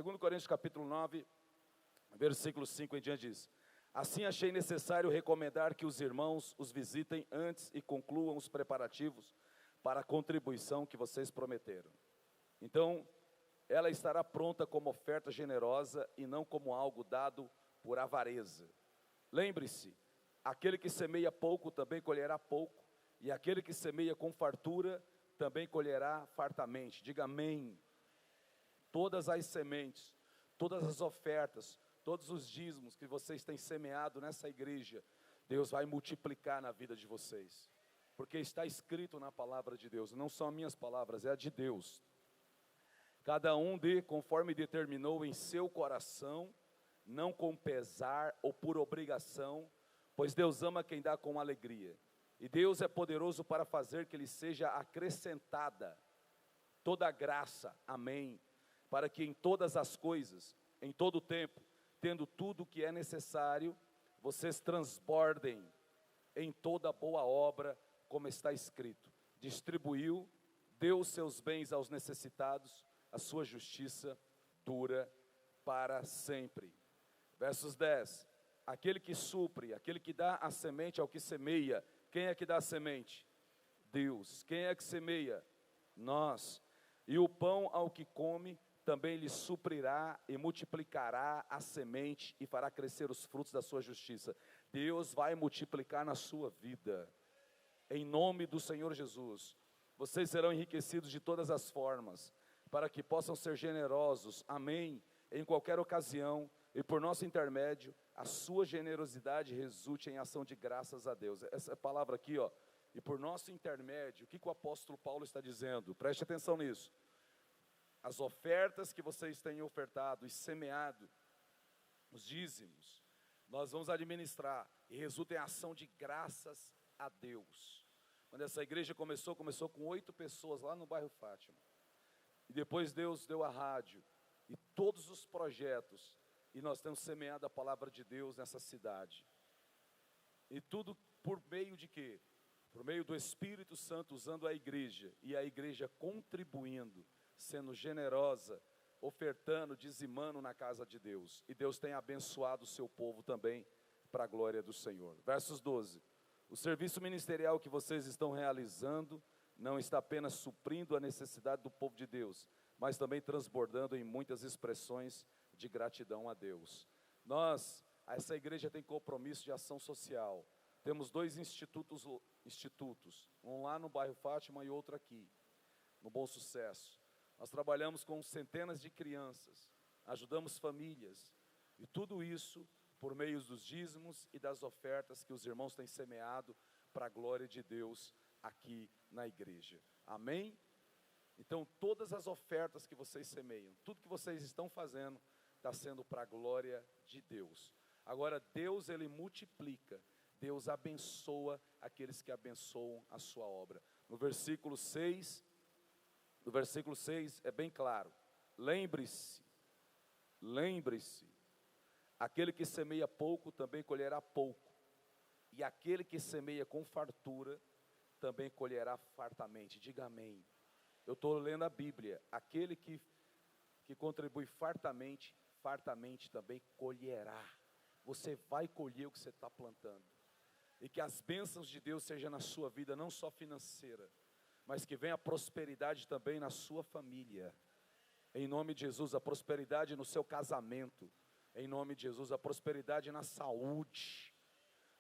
2 Coríntios capítulo 9, versículo 5 em diante diz: assim achei necessário recomendar que os irmãos os visitem antes e concluam os preparativos para a contribuição que vocês prometeram. Então, ela estará pronta como oferta generosa e não como algo dado por avareza. Lembre-se, aquele que semeia pouco também colherá pouco, e aquele que semeia com fartura também colherá fartamente. Diga amém. Todas as sementes, todas as ofertas, todos os dízimos que vocês têm semeado nessa igreja, Deus vai multiplicar na vida de vocês, porque está escrito na palavra de Deus, não são minhas palavras, é a de Deus. Cada um dê conforme determinou em seu coração, não com pesar ou por obrigação, pois Deus ama quem dá com alegria, e Deus é poderoso para fazer que lhe seja acrescentada toda a graça, amém, para que em todas as coisas, em todo o tempo, tendo tudo o que é necessário, vocês transbordem em toda boa obra, como está escrito: distribuiu, deu os seus bens aos necessitados, a sua justiça dura para sempre. Versos 10, aquele que supre, aquele que dá a semente ao que semeia. Quem é que dá a semente? Deus. Quem é que semeia? Nós. E o pão ao que come, também lhe suprirá e multiplicará a semente e fará crescer os frutos da sua justiça. Deus vai multiplicar na sua vida, em nome do Senhor Jesus. Vocês serão enriquecidos de todas as formas, para que possam ser generosos, amém, em qualquer ocasião, e por nosso intermédio, a sua generosidade resulte em ação de graças a Deus. Essa palavra aqui, ó, e por nosso intermédio, o que o apóstolo Paulo está dizendo? Preste atenção nisso. As ofertas que vocês têm ofertado e semeado, os dízimos, nós vamos administrar, e resulta em ação de graças a Deus. Quando essa igreja começou com 8 pessoas lá no bairro Fátima, e depois Deus deu a rádio, e todos os projetos, e nós temos semeado a palavra de Deus nessa cidade, e tudo por meio de quê? Por meio do Espírito Santo, usando a igreja, e a igreja contribuindo, sendo generosa, ofertando, dizimando na casa de Deus, e Deus tem abençoado o seu povo também, para a glória do Senhor. Versos 12, o serviço ministerial que vocês estão realizando, não está apenas suprindo a necessidade do povo de Deus, mas também transbordando em muitas expressões de gratidão a Deus. Essa igreja tem compromisso de ação social, temos 2 institutos, um lá no bairro Fátima e outro aqui, no Bom Sucesso. Nós trabalhamos com centenas de crianças, ajudamos famílias, e tudo isso por meio dos dízimos e das ofertas que os irmãos têm semeado para a glória de Deus aqui na igreja, amém? Então todas as ofertas que vocês semeiam, tudo que vocês estão fazendo, está sendo para a glória de Deus. Agora Deus, Ele multiplica, Deus abençoa aqueles que abençoam a sua obra. No versículo 6 é bem claro: lembre-se, aquele que semeia pouco também colherá pouco, e aquele que semeia com fartura também colherá fartamente. Diga amém. Eu estou lendo a Bíblia. Aquele que contribui fartamente também colherá. Você vai colher o que você está plantando, e que as bênçãos de Deus sejam na sua vida, não só financeira, mas que venha a prosperidade também na sua família, em nome de Jesus. A prosperidade no seu casamento, em nome de Jesus. A prosperidade na saúde,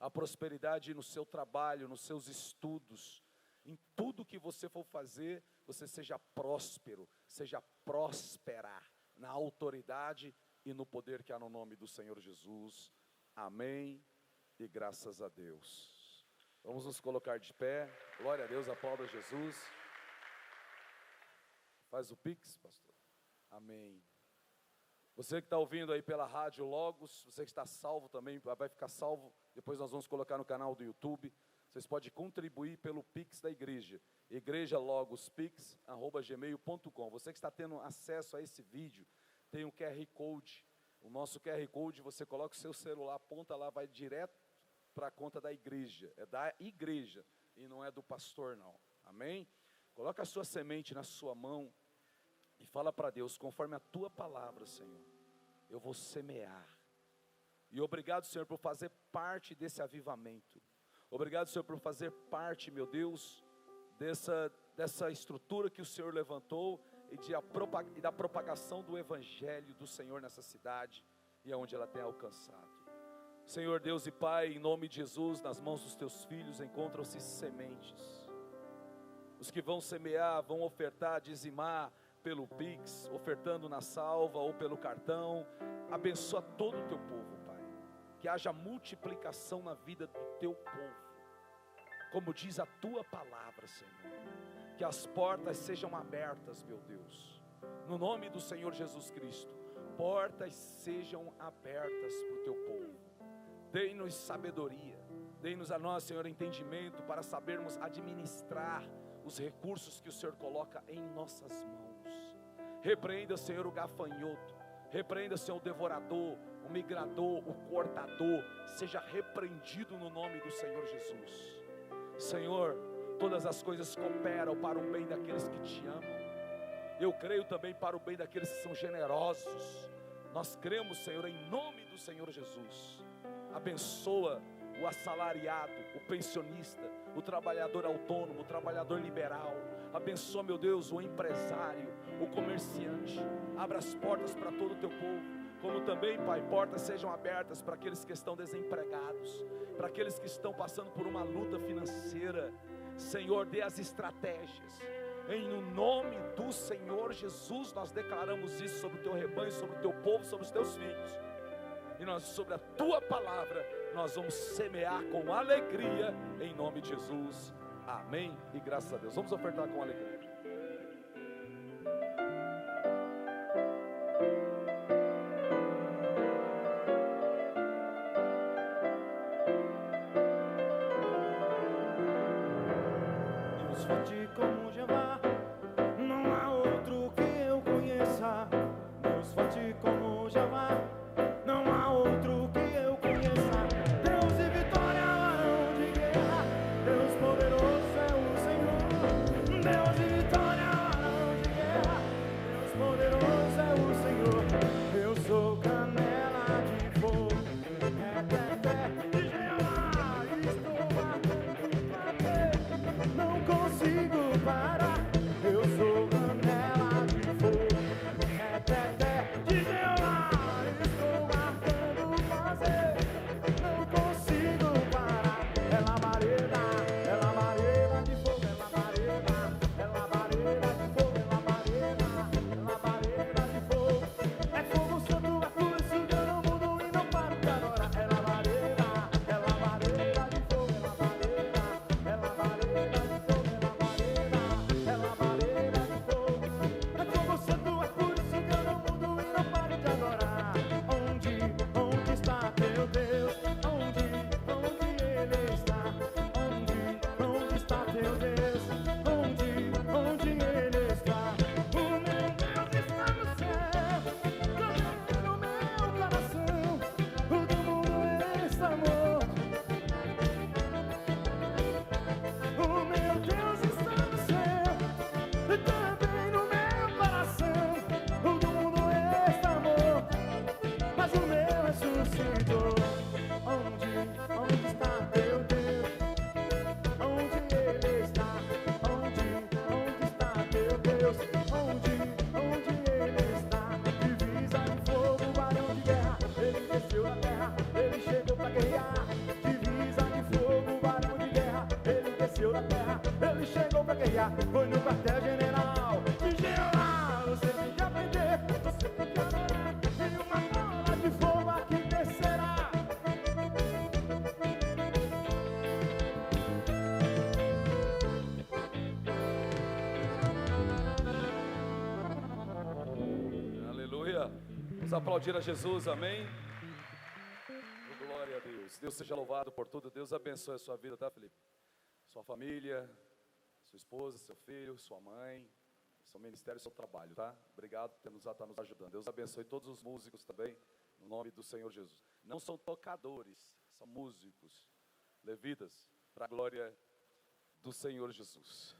a prosperidade no seu trabalho, nos seus estudos, em tudo que você for fazer, você seja próspero, seja próspera, na autoridade e no poder que há no nome do Senhor Jesus, amém, e graças a Deus. Vamos nos colocar de pé, glória a Deus, aplauda Jesus. Faz o Pix, pastor, amém. Você que está ouvindo aí pela rádio Logos, você que está salvo também, vai ficar salvo, depois nós vamos colocar no canal do YouTube. Vocês podem contribuir pelo Pix da igreja, igrejalogospix@gmail.com. Você que está tendo acesso a esse vídeo, tem um QR Code, o nosso QR Code, você coloca o seu celular, aponta lá, vai direto para a conta da igreja, é da igreja, e não é do pastor não, amém? Coloca a sua semente na sua mão, E fala para Deus, conforme a tua palavra, Senhor, eu vou semear. E obrigado, Senhor, por fazer parte desse avivamento. Obrigado, Senhor, por fazer parte, meu Deus, dessa estrutura que o Senhor levantou e da propagação do Evangelho do Senhor nessa cidade e aonde ela tem alcançado. Senhor Deus e Pai, em nome de Jesus, nas mãos dos teus filhos encontram-se sementes. Os que vão semear, vão ofertar, dizimar pelo Pix, ofertando na salva ou pelo cartão. Abençoa todo o teu povo, Pai. Que haja multiplicação na vida do teu povo. Como diz a tua palavra, Senhor. Que as portas sejam abertas, meu Deus. No nome do Senhor Jesus Cristo. Portas sejam abertas para o teu povo. Dê-nos sabedoria. Dê-nos a nós, Senhor, entendimento para sabermos administrar os recursos que o Senhor coloca em nossas mãos. Repreenda, Senhor, o gafanhoto. Repreenda, Senhor, o devorador, o migrador, o cortador. Seja repreendido no nome do Senhor Jesus. Senhor, todas as coisas cooperam para o bem daqueles que te amam. Eu creio também para o bem daqueles que são generosos. Nós cremos, Senhor, em nome do Senhor Jesus. Abençoa o assalariado, o pensionista, o trabalhador autônomo, o trabalhador liberal. Abençoa, meu Deus, o empresário, o comerciante. Abra as portas para todo o teu povo. Como também, Pai, portas sejam abertas para aqueles que estão desempregados, para aqueles que estão passando por uma luta financeira. Senhor, dê as estratégias. Em nome do Senhor Jesus, nós declaramos isso sobre o teu rebanho, sobre o teu povo, sobre os teus filhos. E nós, sobre a tua palavra, nós vamos semear com alegria, em nome de Jesus. Amém e graças a Deus. Vamos ofertar com alegria. Deus forte como Jeová, não há outro que eu conheça. Deus forte como Jeová, não há outro que eu conheça. Deus de vitória, varão de guerra, Deus poderoso é o Senhor. Deus de vitória, varão de guerra, Deus poderoso é o Senhor. Eu sou canela de fogo, de Jeová, estou batendo bater, não consigo parar. Eu sou canela de fogo, de Jeová, estou marcando fazer, não consigo parar. É labareda de fogo, é labareda de fogo, é labareda de fogo. É fogo santo, é por isso que eu não mudo e não paro de adorar. É labareda de fogo, é labareda de fogo, é labareda de fogo. É fogo santo, é por isso que eu não mudo e não paro de adorar. Onde está teu Deus? Onde ele está? Onde está teu Deus? Onde ele está? O meu Deus está no céu, também no meu coração. O do mundo ele está morto. O meu Deus está no céu, também no meu coração. O do mundo está morto, mas o meu ressuscitou. Onde está teu Deus? Onde ele está? Onde está teu Deus? Onde ele está? Divisa de fogo, varão de guerra, ele desceu da terra, ele chegou pra guerrear. Divisa de fogo, varão de guerra, ele desceu da terra, ele chegou pra guerrear. Foi no quartel-general de Jeová. Você tem que aprender, você tem que adorar. E uma bola de fogo aqui descerá. Aleluia. Vamos aplaudir a Jesus, amém? Oh, glória a Deus. Deus seja louvado por tudo. Deus abençoe a sua vida, tá, Felipe? Sua família, sua esposa, seu filho, sua mãe, seu ministério e seu trabalho, tá? Obrigado por estar nos ajudando. Deus abençoe todos os músicos também, no nome do Senhor Jesus. Não são tocadores, são músicos, levitas, para a glória do Senhor Jesus.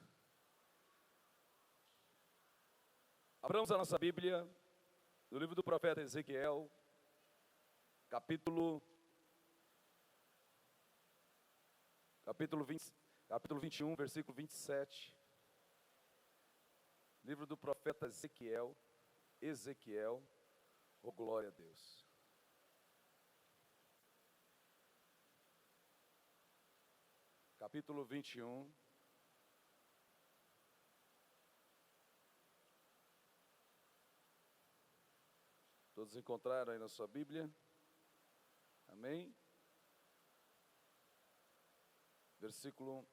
Abramos a nossa Bíblia no livro do profeta Ezequiel, capítulo 21, versículo 27. Livro do profeta Ezequiel, oh glória a Deus. Capítulo 21. Todos encontraram aí na sua Bíblia? Amém? Versículo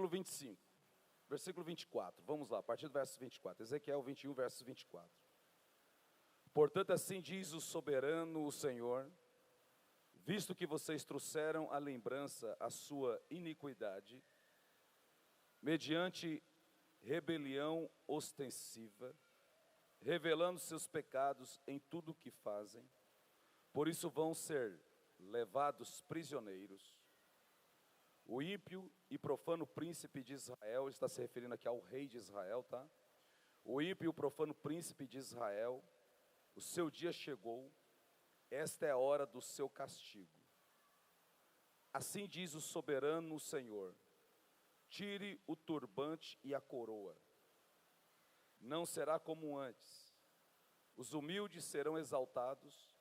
25, versículo 24, vamos lá, a partir do verso 24, Ezequiel 21, verso 24. Portanto, assim diz o soberano, o Senhor, visto que vocês trouxeram à lembrança a sua iniquidade, mediante rebelião ostensiva, revelando seus pecados em tudo o que fazem, por isso vão ser levados prisioneiros. O ímpio e profano príncipe de Israel, está se referindo aqui ao rei de Israel, tá? O ímpio e o profano príncipe de Israel, o seu dia chegou, esta é a hora do seu castigo. Assim diz o soberano o Senhor, tire o turbante e a coroa. Não será como antes. Os humildes serão exaltados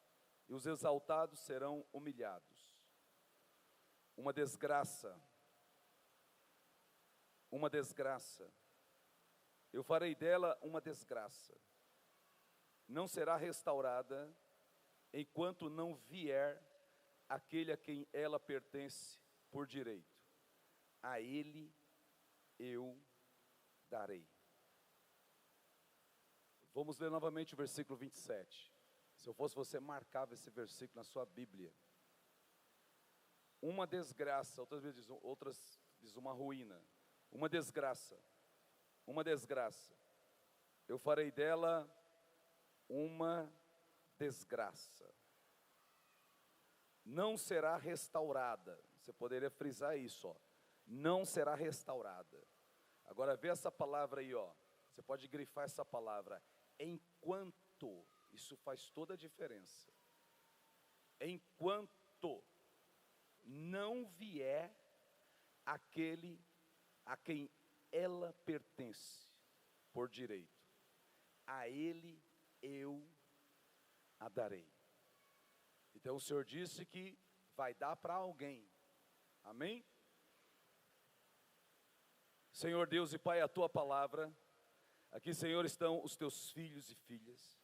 e os exaltados serão humilhados. Uma desgraça, eu farei dela uma desgraça, não será restaurada, enquanto não vier aquele a quem ela pertence por direito, a ele eu darei. Vamos ler novamente o versículo 27, se eu fosse você, marcava esse versículo na sua Bíblia. Uma desgraça, outras diz uma ruína, uma desgraça, eu farei dela uma desgraça, não será restaurada. Você poderia frisar isso, ó. Não será restaurada. Agora vê essa palavra aí, ó. Você pode grifar essa palavra, enquanto. Isso faz toda a diferença. Enquanto não vier aquele a quem ela pertence por direito, a ele eu a darei. Então o Senhor disse que vai dar para alguém, amém? Senhor Deus e Pai, a tua palavra, aqui, Senhor, estão os teus filhos e filhas.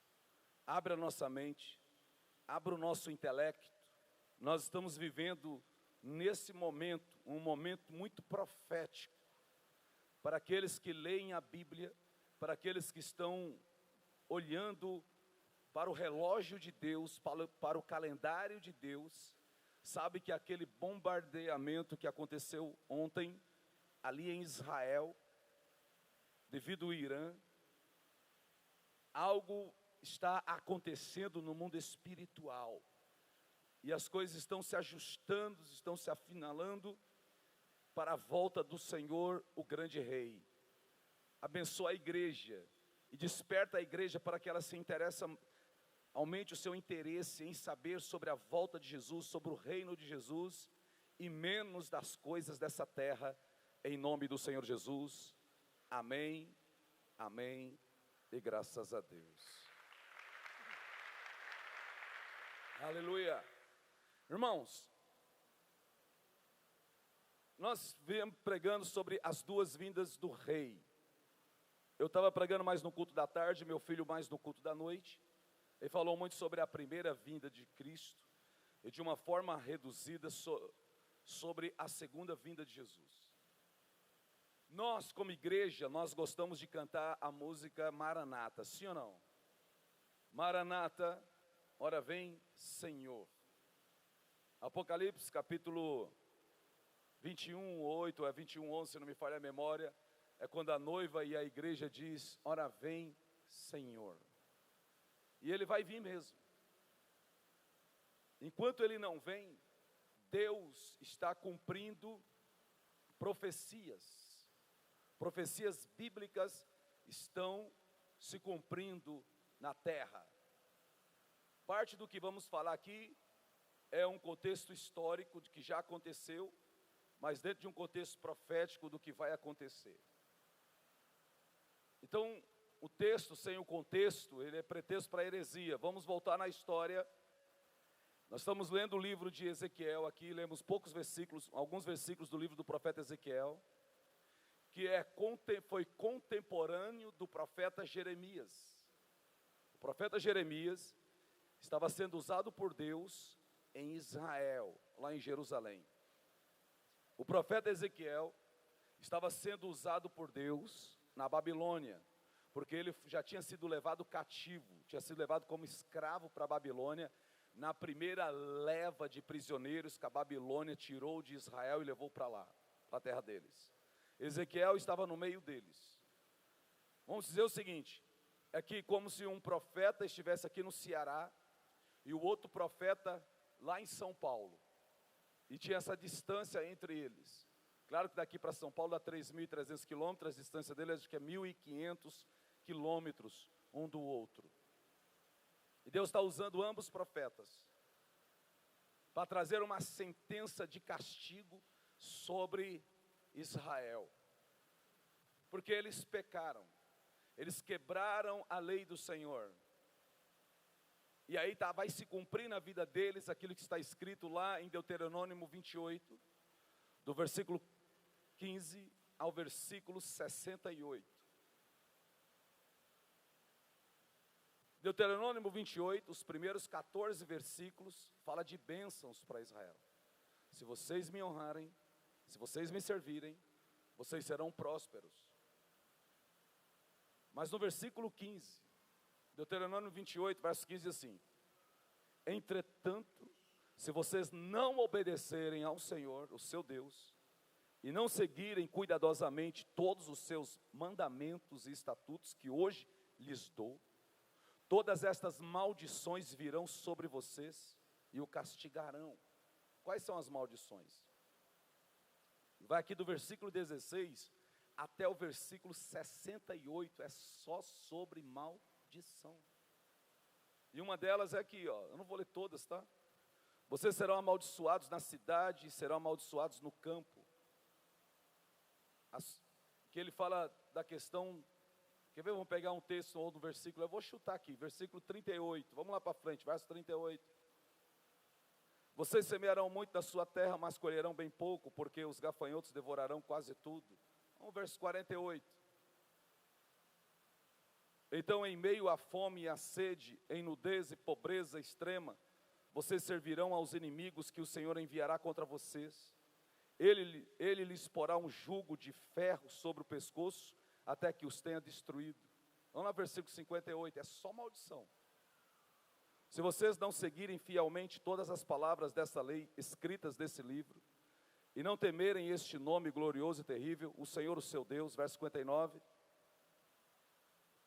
Abra a nossa mente, abra o nosso intelecto. Nós estamos vivendo nesse momento, um momento muito profético, para aqueles que leem a Bíblia, para aqueles que estão olhando para o relógio de Deus, para o calendário de Deus, sabe que aquele bombardeamento que aconteceu ontem, ali em Israel, devido ao Irã, algo está acontecendo no mundo espiritual, e as coisas estão se ajustando, estão se afinalando para a volta do Senhor, o grande Rei. Abençoa a igreja e desperta a igreja para que ela se interesse, aumente o seu interesse em saber sobre a volta de Jesus, sobre o reino de Jesus, e menos das coisas dessa terra, em nome do Senhor Jesus. Amém, amém e graças a Deus. Aleluia. Irmãos, nós viemos pregando sobre as duas vindas do rei. Eu estava pregando mais no culto da tarde, meu filho mais no culto da noite. Ele falou muito sobre a primeira vinda de Cristo e de uma forma reduzida sobre a segunda vinda de Jesus. Nós, como igreja, nós gostamos de cantar a música Maranata, sim ou não? Maranata, ora vem, Senhor. Apocalipse, capítulo 21, 8 a 21, 11, se não me falha a memória, é quando a noiva e a igreja diz, ora vem, Senhor. E ele vai vir mesmo. Enquanto ele não vem, Deus está cumprindo profecias. Profecias bíblicas estão se cumprindo na terra. Parte do que vamos falar aqui é um contexto histórico de que já aconteceu, mas dentro de um contexto profético do que vai acontecer. Então, o texto sem o contexto, ele é pretexto para heresia. Vamos voltar na história. Nós estamos lendo o livro de Ezequiel aqui, lemos poucos versículos, alguns versículos do livro do profeta Ezequiel, que foi contemporâneo do profeta Jeremias. O profeta Jeremias estava sendo usado por Deus em Israel, lá em Jerusalém. O profeta Ezequiel estava sendo usado por Deus na Babilônia, porque ele já tinha sido levado cativo, tinha sido levado como escravo para a Babilônia, na primeira leva de prisioneiros que a Babilônia tirou de Israel e levou para lá, para a terra deles. Ezequiel estava no meio deles. Vamos dizer o seguinte, é que como se um profeta estivesse aqui no Ceará, e o outro profeta lá em São Paulo, e tinha essa distância entre eles. Claro que daqui para São Paulo dá 3.300 quilômetros, a distância deles acho que é 1.500 quilômetros um do outro. E Deus está usando ambos profetas para trazer uma sentença de castigo sobre Israel, porque eles pecaram, eles quebraram a lei do Senhor. E aí vai se cumprir na vida deles aquilo que está escrito lá em Deuteronômio 28, do versículo 15 ao versículo 68. Deuteronômio 28, os primeiros 14 versículos, fala de bênçãos para Israel. Se vocês me honrarem, se vocês me servirem, vocês serão prósperos. Mas no versículo 15, Deuteronômio 28, verso 15 diz assim: entretanto, se vocês não obedecerem ao Senhor, o seu Deus, e não seguirem cuidadosamente todos os seus mandamentos e estatutos que hoje lhes dou, todas estas maldições virão sobre vocês e o castigarão. Quais são as maldições? Vai aqui do versículo 16 até o versículo 68, é só sobre maldição. E uma delas é aqui, ó, eu não vou ler todas, tá? Vocês serão amaldiçoados na cidade, serão amaldiçoados no campo. Que ele fala da questão, quer ver, vamos pegar um texto ou do versículo, eu vou chutar aqui, versículo 38, vamos lá para frente, verso 38. Vocês semearão muito da sua terra, mas colherão bem pouco, porque os gafanhotos devorarão quase tudo. Vamos ao verso 48. Então, em meio à fome e à sede, em nudez e pobreza extrema, vocês servirão aos inimigos que o Senhor enviará contra vocês. Ele lhes porá um jugo de ferro sobre o pescoço, até que os tenha destruído. Vamos lá, versículo 58, é só maldição. Se vocês não seguirem fielmente todas as palavras dessa lei, escritas nesse livro, e não temerem este nome glorioso e terrível, o Senhor, o seu Deus, verso 59,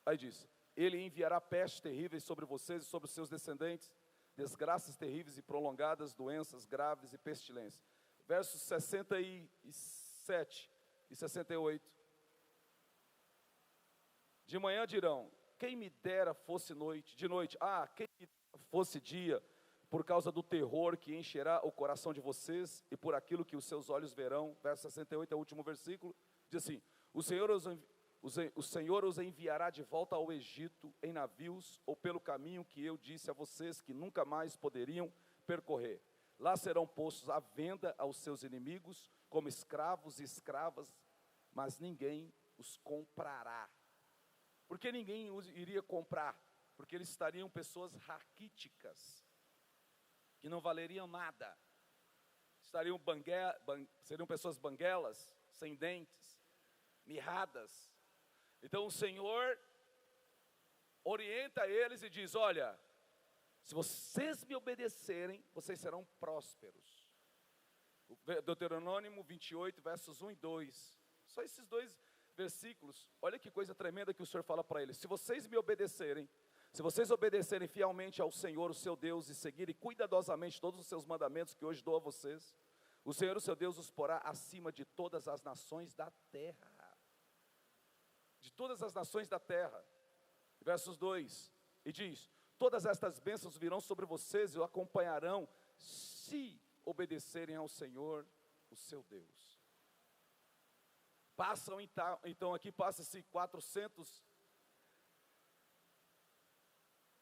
aí diz: ele enviará pestes terríveis sobre vocês e sobre os seus descendentes, desgraças terríveis e prolongadas, doenças graves e pestilência. Versos 67 e 68. De manhã dirão: quem me dera fosse noite, de noite, quem me dera fosse dia, por causa do terror que encherá o coração de vocês e por aquilo que os seus olhos verão. Verso 68 é o último versículo, diz assim: o Senhor os enviará de volta ao Egito em navios ou pelo caminho que eu disse a vocês que nunca mais poderiam percorrer. Lá serão postos à venda aos seus inimigos como escravos e escravas, mas ninguém os comprará. Por que ninguém os iria comprar? Porque eles estariam pessoas raquíticas, que não valeriam nada. Seriam pessoas banguelas, sem dentes, mirradas. Então o Senhor orienta eles e diz: olha, se vocês me obedecerem, vocês serão prósperos. Deuteronômio 28, versos 1 e 2. Só esses dois versículos. Olha que coisa tremenda que o Senhor fala para eles: se vocês me obedecerem, se vocês obedecerem fielmente ao Senhor, o seu Deus, e seguirem cuidadosamente todos os seus mandamentos que hoje dou a vocês, O Senhor, o seu Deus, os porá acima de todas as nações da terra. De todas as nações da terra. Versos 2, e diz: todas estas bênçãos virão sobre vocês e o acompanharão, se obedecerem ao Senhor, o seu Deus. Passam então aqui passa-se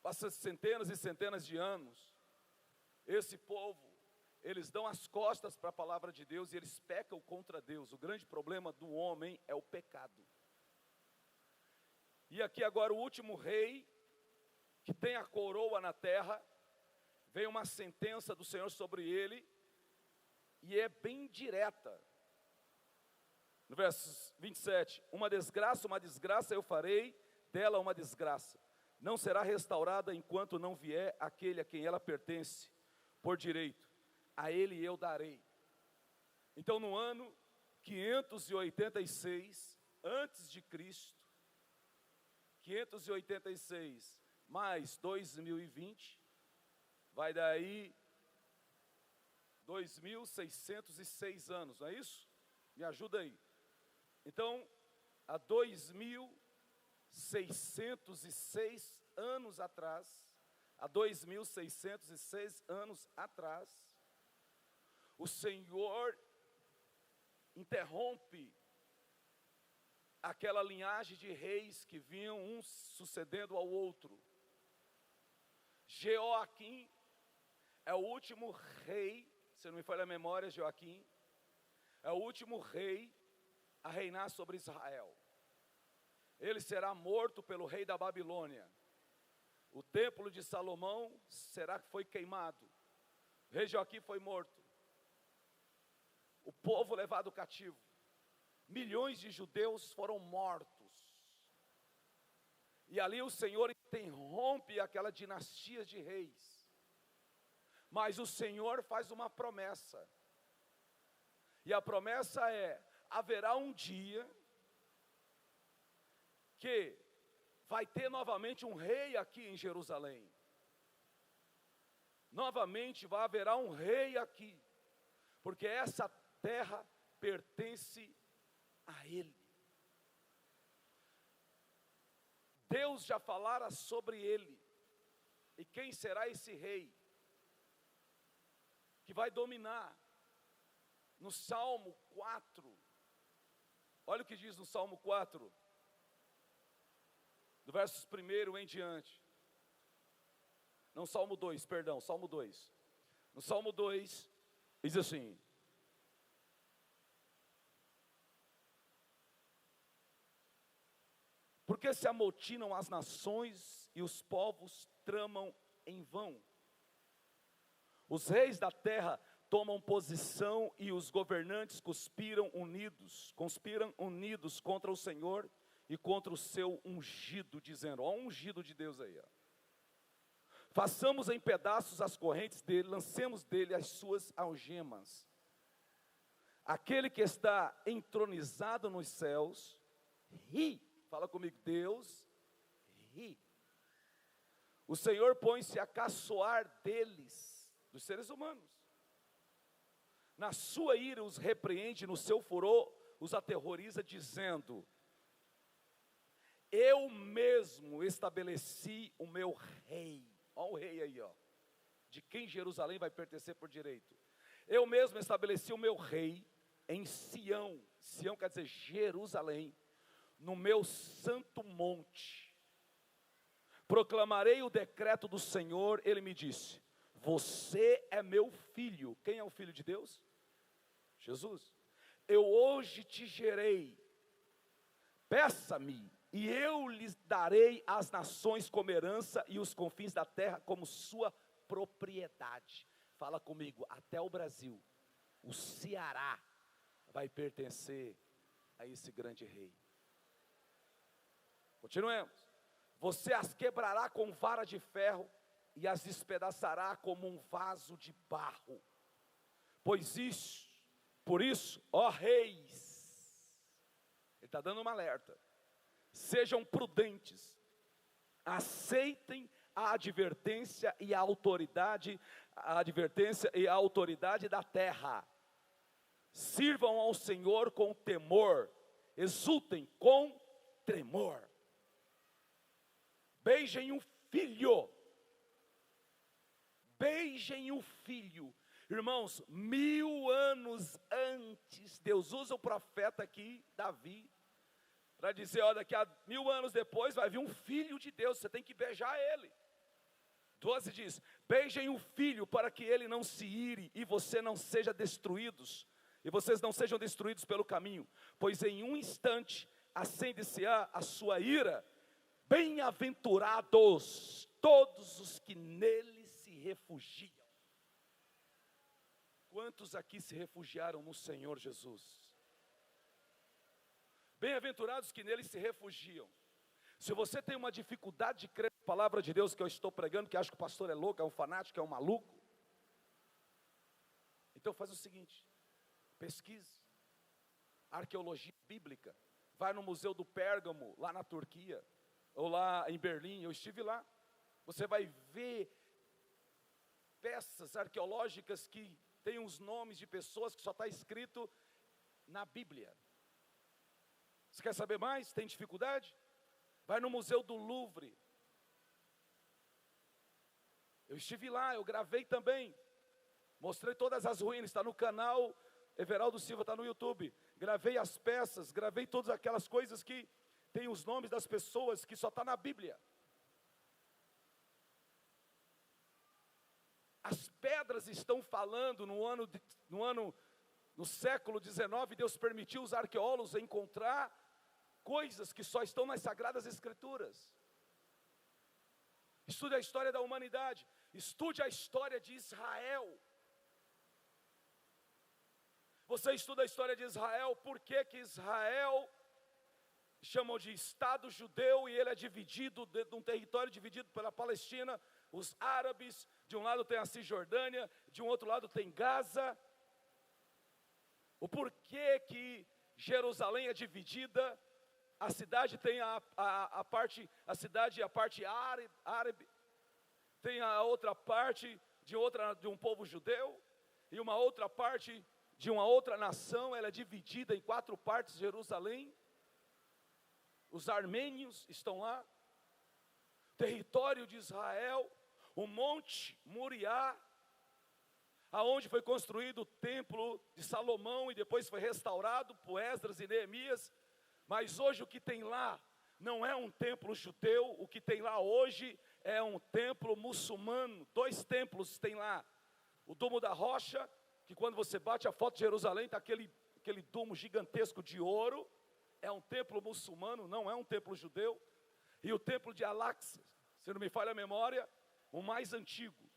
passa-se centenas e centenas de anos. Esse povo, eles dão as costas para a palavra de Deus e eles pecam contra Deus. O grande problema do homem é o pecado. E aqui agora o último rei, que tem a coroa na terra, vem uma sentença do Senhor sobre ele, e é bem direta. No verso 27, uma desgraça eu farei, dela uma desgraça. Não será restaurada enquanto não vier aquele a quem ela pertence por direito. A ele eu darei. Então no ano 586 antes de Cristo, 586 mais 2020, vai dar 2.606 anos, não é isso? Me ajuda aí. Então, há 2.606 anos atrás, o Senhor interrompe aquela linhagem de reis que vinham um sucedendo ao outro. Jeoaquim é o último rei, se não me falha a memória, Jeoaquim é o último rei a reinar sobre Israel. Ele será morto pelo rei da Babilônia. O templo de Salomão foi queimado. O rei Joaquim foi morto. O povo levado cativo. Milhões de judeus foram mortos. E ali o Senhor interrompe aquela dinastia de reis. Mas o Senhor faz uma promessa. E a promessa é: haverá um dia que vai ter novamente um rei aqui em Jerusalém. Novamente haverá um rei aqui, porque essa terra pertence a ele. Deus já falara sobre ele. E quem será esse rei que vai dominar? No Salmo 4, olha o que diz no Salmo 4, do versos 1 em diante. Não, Salmo 2, perdão, Salmo 2. No Salmo 2, diz assim: porque se amotinam as nações e os povos tramam em vão. Os reis da terra tomam posição e os governantes conspiram unidos contra o Senhor e contra o seu ungido, dizendo, ó, o ungido de Deus aí, ó. Façamos em pedaços as correntes dele, lancemos dele as suas algemas. Aquele que está entronizado nos céus, ri, fala comigo, Deus, ri. O Senhor põe-se a caçoar deles, dos seres humanos. Na sua ira os repreende, no seu furor os aterroriza, dizendo, eu mesmo estabeleci o meu rei. Olha o rei aí, ó, de quem Jerusalém vai pertencer por direito. Eu mesmo estabeleci o meu rei em Sião. Sião quer dizer Jerusalém, no meu santo monte. Proclamarei o decreto do Senhor. Ele me disse, você é meu filho. Quem é o filho de Deus? Jesus. Eu hoje te gerei. Peça-me, e eu lhes darei as nações como herança e os confins da terra como sua propriedade. Fala comigo, até o Brasil, o Ceará vai pertencer a esse grande rei. Continuemos. Você as quebrará com vara de ferro e as despedaçará como um vaso de barro. Por isso, ó reis, ele está dando um alerta, sejam prudentes, aceitem a advertência e a autoridade da terra. Sirvam ao Senhor com temor, exultem com tremor. Beijem o filho. Beijem o filho. Irmãos, 1000 anos antes, Deus usa o profeta aqui, Davi, para dizer, olha, daqui a 1000 anos depois vai vir um filho de Deus, você tem que beijar ele. 12 diz, beijem o filho para que ele não se ire e você não seja destruídos, e vocês não sejam destruídos pelo caminho, pois em um instante acende-se-á a sua ira. Bem-aventurados todos os que nele se refugiam. Quantos aqui se refugiaram no Senhor Jesus? Bem-aventurados que nele se refugiam. Se você tem uma dificuldade de crer na palavra de Deus que eu estou pregando, que acha que o pastor é louco, é um fanático, é um maluco, então faz o seguinte, pesquise arqueologia bíblica, vai no Museu do Pérgamo, lá na Turquia, ou lá em Berlim, eu estive lá, você vai ver peças arqueológicas que tem uns nomes de pessoas que só está escrito na Bíblia. Você quer saber mais? Tem dificuldade? Vai no Museu do Louvre. Eu estive lá, eu gravei também. Mostrei todas as ruínas, está no canal Everaldo Silva, está no YouTube. Gravei as peças, gravei todas aquelas coisas que tem os nomes das pessoas que só está na Bíblia. As pedras estão falando no século XIX, Deus permitiu os arqueólogos encontrar coisas que só estão nas Sagradas Escrituras. Estude a história da humanidade, estude a história de Israel. Você estuda a história de Israel, por que que Israel chamam de Estado judeu e ele é dividido, de um território dividido pela Palestina, os árabes, de um lado tem a Cisjordânia, de um outro lado tem Gaza. O porquê que Jerusalém é dividida, a cidade tem a parte árabe, tem a outra parte de um povo judeu, e uma outra parte de uma outra nação, ela é dividida em 4 partes, Jerusalém. Os armênios estão lá, território de Israel, o Monte Moriá, aonde foi construído o templo de Salomão e depois foi restaurado por Esdras e Neemias. Mas hoje o que tem lá não é um templo judeu, o que tem lá hoje é um templo muçulmano. 2 templos tem lá, o Domo da Rocha, que quando você bate a foto de Jerusalém, está aquele domo gigantesco de ouro, é um templo muçulmano, não é um templo judeu. E o templo de Al-Aqsa, se não me falha a memória, o mais antigo.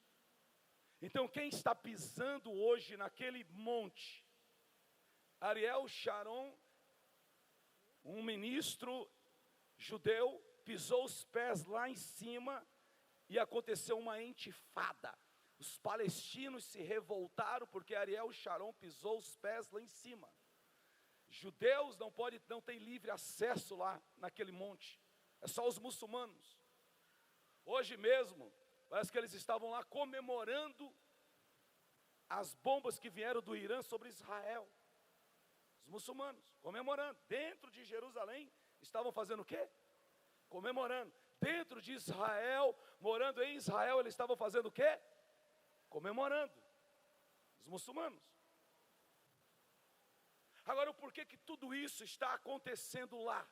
Então quem está pisando hoje naquele monte? Ariel Sharon, um ministro judeu, pisou os pés lá em cima e aconteceu uma intifada. Os palestinos se revoltaram porque Ariel Sharon pisou os pés lá em cima. Judeus não têm livre acesso lá naquele monte, é só os muçulmanos. Hoje mesmo, parece que eles estavam lá comemorando as bombas que vieram do Irã sobre Israel. Os muçulmanos, comemorando. Dentro de Jerusalém, estavam fazendo o quê? Comemorando. Dentro de Israel, morando em Israel, eles estavam fazendo o quê? Comemorando. Os muçulmanos. Agora, por que que tudo isso está acontecendo lá?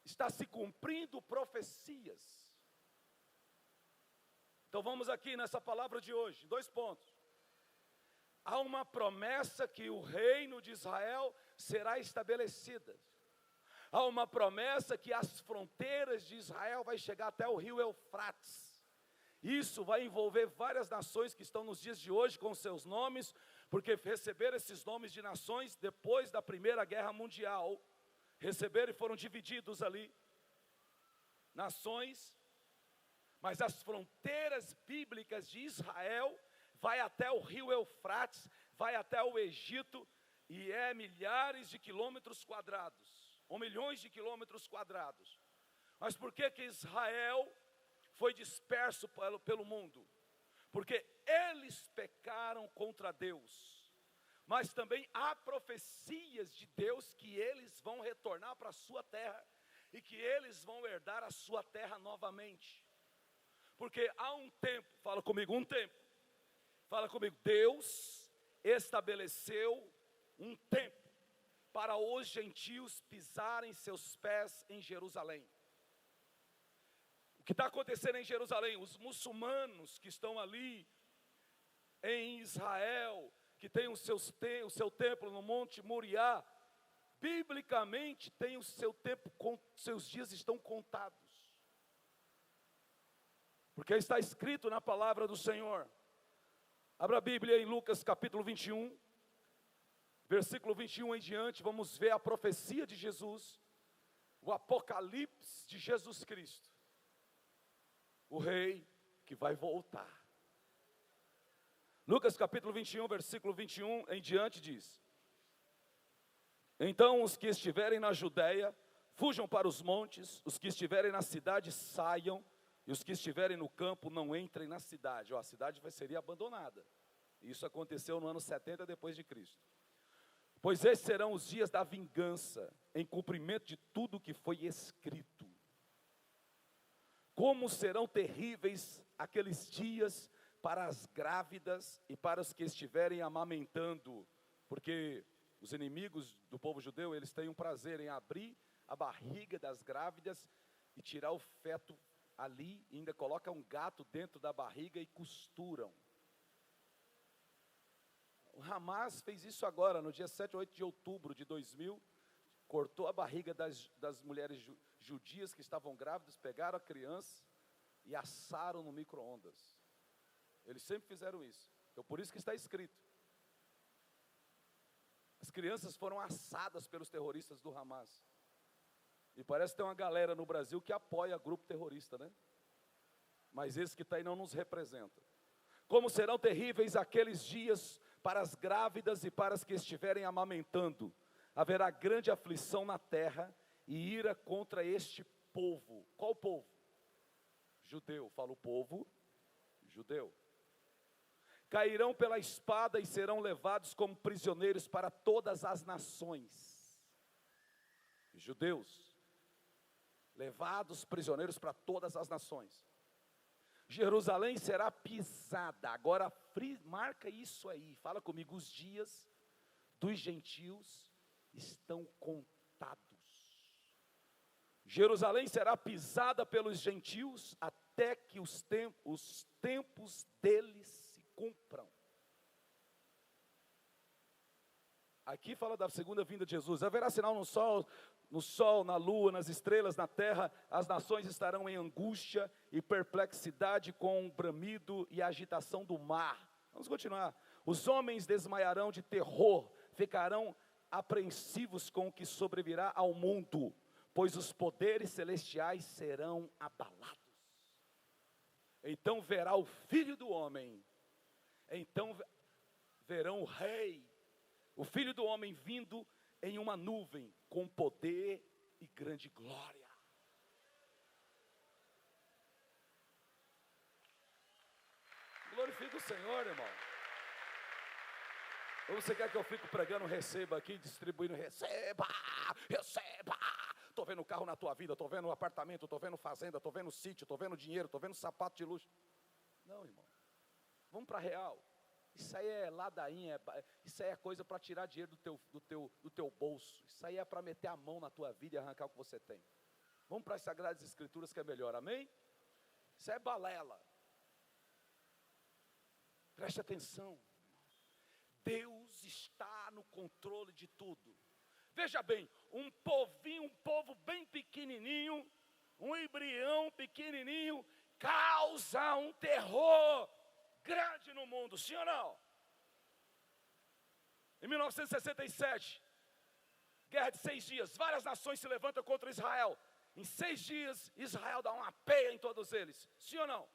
Está se cumprindo profecias. Então vamos aqui nessa palavra de hoje, 2 pontos. Há uma promessa que o reino de Israel será estabelecido. Há uma promessa que as fronteiras de Israel vai chegar até o rio Eufrates. Isso vai envolver várias nações que estão nos dias de hoje com seus nomes, porque receberam esses nomes de nações depois da Primeira Guerra Mundial. Receberam e foram divididos ali, nações, mas as fronteiras bíblicas de Israel vai até o rio Eufrates, vai até o Egito, e é milhares de quilômetros quadrados, ou milhões de quilômetros quadrados. Mas por que que Israel foi disperso pelo mundo? porque eles pecaram contra Deus. Mas também há profecias de Deus que eles vão retornar para a sua terra e que eles vão herdar a sua terra novamente. Porque há um tempo, fala comigo, um tempo. Fala comigo, Deus estabeleceu um tempo para os gentios pisarem seus pés em Jerusalém. O que está acontecendo em Jerusalém? Os muçulmanos que estão ali em Israel, que tem o seu templo no Monte Moriá, biblicamente tem o seu tempo, seus dias estão contados. Porque está escrito na palavra do Senhor. Abra a Bíblia em Lucas capítulo 21, versículo 21 em diante, vamos ver a profecia de Jesus, o apocalipse de Jesus Cristo, o rei que vai voltar. Lucas capítulo 21, versículo 21 em diante diz: então os que estiverem na Judéia, fujam para os montes, os que estiverem na cidade, saiam, e os que estiverem no campo, não entrem na cidade. A cidade seria abandonada. Isso aconteceu no ano 70 depois de Cristo. Pois esses serão os dias da vingança, em cumprimento de tudo que foi escrito. Como serão terríveis aqueles dias para as grávidas e para os que estiverem amamentando, porque os inimigos do povo judeu, eles têm um prazer em abrir a barriga das grávidas e tirar o feto ali, e ainda coloca um gato dentro da barriga e costuram. O Hamas fez isso agora, no dia 7 ou 8 de outubro de 2000, cortou a barriga das mulheres judias que estavam grávidas, pegaram a criança e assaram no micro-ondas. Eles sempre fizeram isso, então por isso que está escrito. As crianças foram assadas pelos terroristas do Hamas. E parece que tem uma galera no Brasil que apoia grupo terrorista, né? Mas esse que está aí não nos representa. Como serão terríveis aqueles dias para as grávidas e para as que estiverem amamentando. Haverá grande aflição na terra e ira contra este povo. Qual povo? Judeu. Fala o povo judeu. Cairão pela espada e serão levados como prisioneiros para todas as nações. Judeus, levados prisioneiros para todas as nações. Jerusalém será pisada. Agora marca isso aí, fala comigo, os dias dos gentios estão contados. Jerusalém será pisada pelos gentios até que os tempos deles se cumpram. Aqui fala da segunda vinda de Jesus. Haverá sinal no sol, na lua, nas estrelas, na terra. As nações estarão em angústia e perplexidade, com o bramido e a agitação do mar. Vamos continuar. Os homens desmaiarão de terror, ficarão apreensivos com o que sobrevirá ao mundo, pois os poderes celestiais serão abalados. Então verá o Filho do Homem, então verão o Rei, o Filho do Homem vindo em uma nuvem, com poder e grande glória. Glorifica o Senhor, irmão. Ou você quer que eu fique pregando receba aqui, distribuindo receba, receba. Estou vendo carro na tua vida, estou vendo apartamento, estou vendo fazenda, estou vendo sítio, estou vendo dinheiro, estou vendo sapato de luxo. Não, irmão. Vamos para a real. Isso aí é ladainha, isso aí é coisa para tirar dinheiro do teu bolso. Isso aí é para meter a mão na tua vida e arrancar o que você tem. Vamos para as Sagradas Escrituras que é melhor, amém? Isso é balela. Preste atenção. Deus está no controle de tudo. Veja bem, um povo bem pequenininho, um embrião pequenininho, causa um terror grande no mundo, sim ou não? Em 1967, guerra de 6 dias, várias nações se levantam contra Israel. Em 6 dias, Israel dá uma peia em todos eles, sim ou não?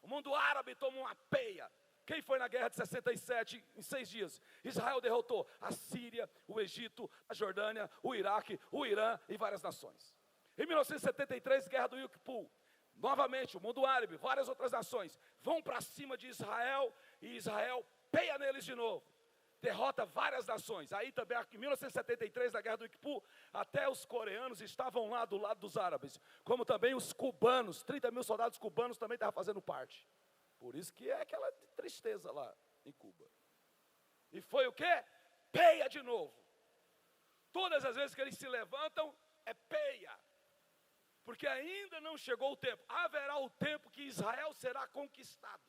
O mundo árabe toma uma peia. Quem foi na guerra de 67 em 6 dias? Israel derrotou a Síria, o Egito, a Jordânia, o Iraque, o Irã e várias nações. Em 1973, guerra do Yom Kippur. novamente, o mundo árabe, várias outras nações, vão para cima de Israel, e Israel peia neles de novo. Derrota várias nações. Aí também, em 1973, na Guerra do Iquipu, até os coreanos estavam lá do lado dos árabes, como também os cubanos, 30 mil soldados cubanos também estavam fazendo parte. Por isso que é aquela tristeza lá em Cuba. E foi o quê? Peia de novo. Todas as vezes que eles se levantam, é peia. Porque ainda não chegou o tempo. Haverá o tempo que Israel será conquistado.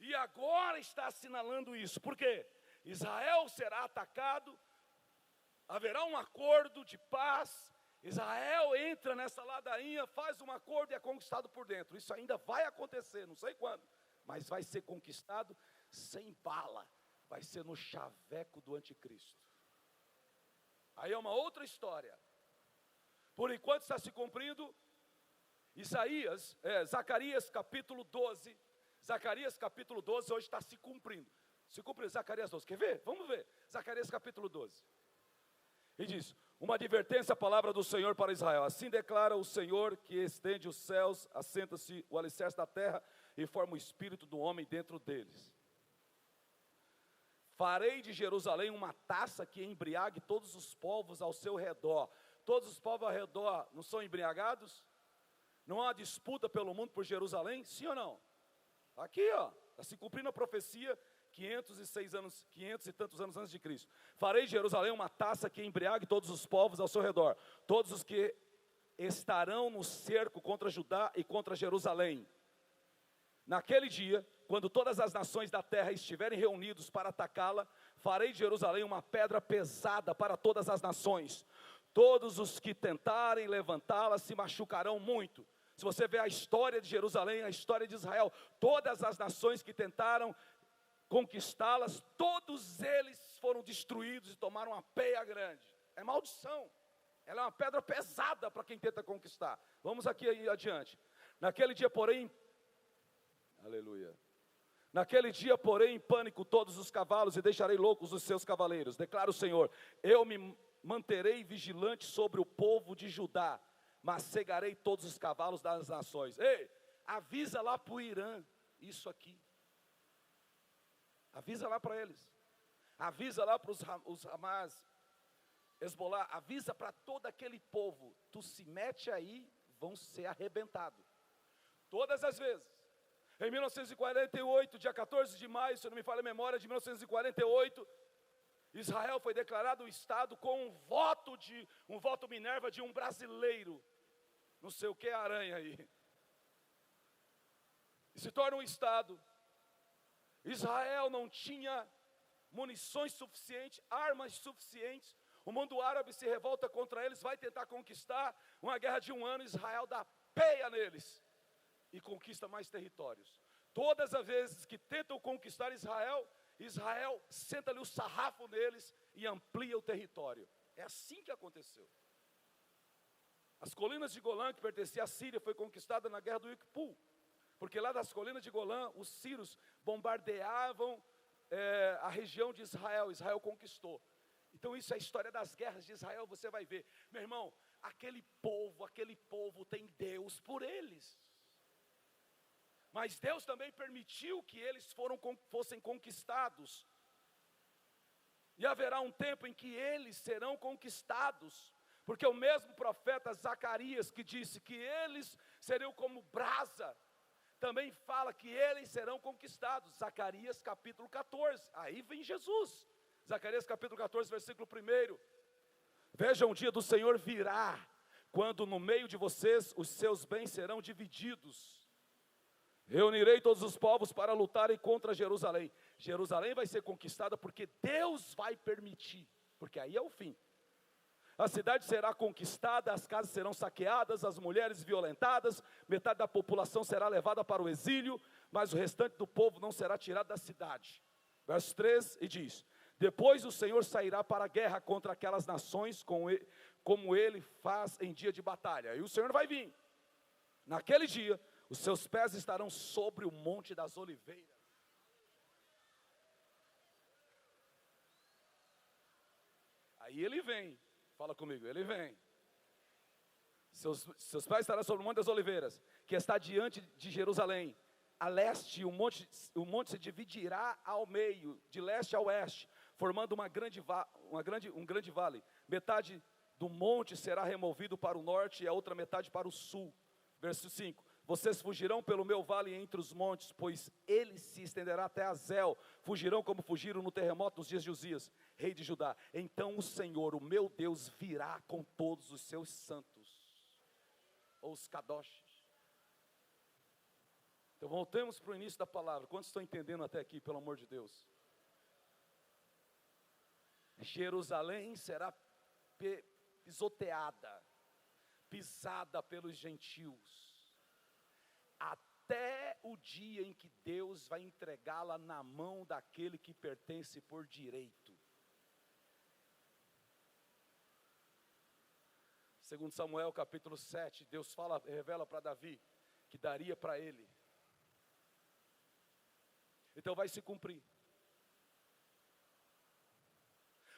E agora está assinalando isso. Por quê? Israel será atacado, haverá um acordo de paz, Israel entra nessa ladainha, faz um acordo e é conquistado por dentro. Isso ainda vai acontecer, não sei quando, mas vai ser conquistado sem bala, vai ser no chaveco do anticristo. Aí é uma outra história. Por enquanto está se cumprindo Zacarias capítulo 12. Zacarias capítulo 12 hoje está se cumprindo. Se cumpre Zacarias 12. Quer ver? Vamos ver. Zacarias capítulo 12. E diz: uma advertência, a palavra do Senhor para Israel. Assim declara o Senhor que estende os céus, assenta-se o alicerce da terra e forma o espírito do homem dentro deles. Farei de Jerusalém uma taça que embriague todos os povos ao seu redor. Todos os povos ao redor não são embriagados? Não há disputa pelo mundo por Jerusalém? Sim ou não? Aqui, ó, está se cumprindo a profecia 500 e tantos anos antes de Cristo. Farei de Jerusalém uma taça que embriague todos os povos ao seu redor, todos os que estarão no cerco contra Judá e contra Jerusalém. Naquele dia, quando todas as nações da terra estiverem reunidos para atacá-la, farei de Jerusalém uma pedra pesada para todas as nações. Todos os que tentarem levantá-la se machucarão muito. Se você vê a história de Jerusalém, a história de Israel, todas as nações que tentaram conquistá-las, todos eles foram destruídos e tomaram uma peia grande. É maldição. Ela é uma pedra pesada para quem tenta conquistar. Vamos aqui adiante. Naquele dia, porém, aleluia. Naquele dia, porém, em pânico todos os cavalos e deixarei loucos os seus cavaleiros. Declara o Senhor: eu me manterei vigilante sobre o povo de Judá, mas cegarei todos os cavalos das nações. Ei, avisa lá para o Irã isso aqui. Avisa lá para eles. Avisa lá para os Hamas, Hezbollah. Avisa para todo aquele povo. Tu se mete aí, vão ser arrebentados. Todas as vezes. Em 1948, dia 14 de maio, se não me falha a memória, de 1948, Israel foi declarado um Estado com um voto Minerva de um brasileiro. Não sei o que é aranha aí. E se torna um Estado. Israel não tinha munições suficientes, armas suficientes. O mundo árabe se revolta contra eles, vai tentar conquistar. Uma guerra de 1 ano, Israel dá peia neles e conquista mais territórios. Todas as vezes que tentam conquistar Israel, Israel senta ali o sarrafo neles e amplia o território. É assim que aconteceu. As colinas de Golã, que pertencia à Síria, foi conquistada na guerra do Iquipu. Porque lá das colinas de Golã, os sírios bombardeavam a região de Israel. Israel conquistou. Então isso é a história das guerras de Israel, você vai ver. Meu irmão, aquele povo tem Deus por eles. Mas Deus também permitiu que eles fossem conquistados. E haverá um tempo em que eles serão conquistados. Porque o mesmo profeta Zacarias, que disse que eles seriam como brasa, também fala que eles serão conquistados. Zacarias capítulo 14, aí vem Jesus. Zacarias capítulo 14, versículo 1. Veja, um dia do Senhor virá, quando no meio de vocês os seus bens serão divididos. Reunirei todos os povos para lutarem contra Jerusalém. Jerusalém vai ser conquistada porque Deus vai permitir, porque aí é o fim. A cidade será conquistada, as casas serão saqueadas, as mulheres violentadas, metade da população será levada para o exílio, mas o restante do povo não será tirado da cidade. Verso 3, e diz: depois o Senhor sairá para a guerra contra aquelas nações, como ele faz em dia de batalha. E o Senhor vai vir. Naquele dia, os seus pés estarão sobre o monte das oliveiras. Aí ele vem. Fala comigo, ele vem. Seus pés estarão sobre o Monte das Oliveiras, que está diante de Jerusalém. A leste, o monte se dividirá ao meio, de leste a oeste, formando um grande vale. Metade do monte será removido para o norte e a outra metade para o sul. Verso 5. Vocês fugirão pelo meu vale entre os montes, pois ele se estenderá até Azel. Fugirão como fugiram no terremoto nos dias de Uzias, rei de Judá. Então o Senhor, o meu Deus, virá com todos os seus santos, ou os kadosh. Então voltemos para o início da palavra. Quantos estão entendendo até aqui, pelo amor de Deus? Jerusalém será pisoteada, pisada pelos gentios, até o dia em que Deus vai entregá-la na mão daquele que pertence por direito. Segundo Samuel capítulo 7, Deus revela para Davi que daria para ele. Então vai se cumprir.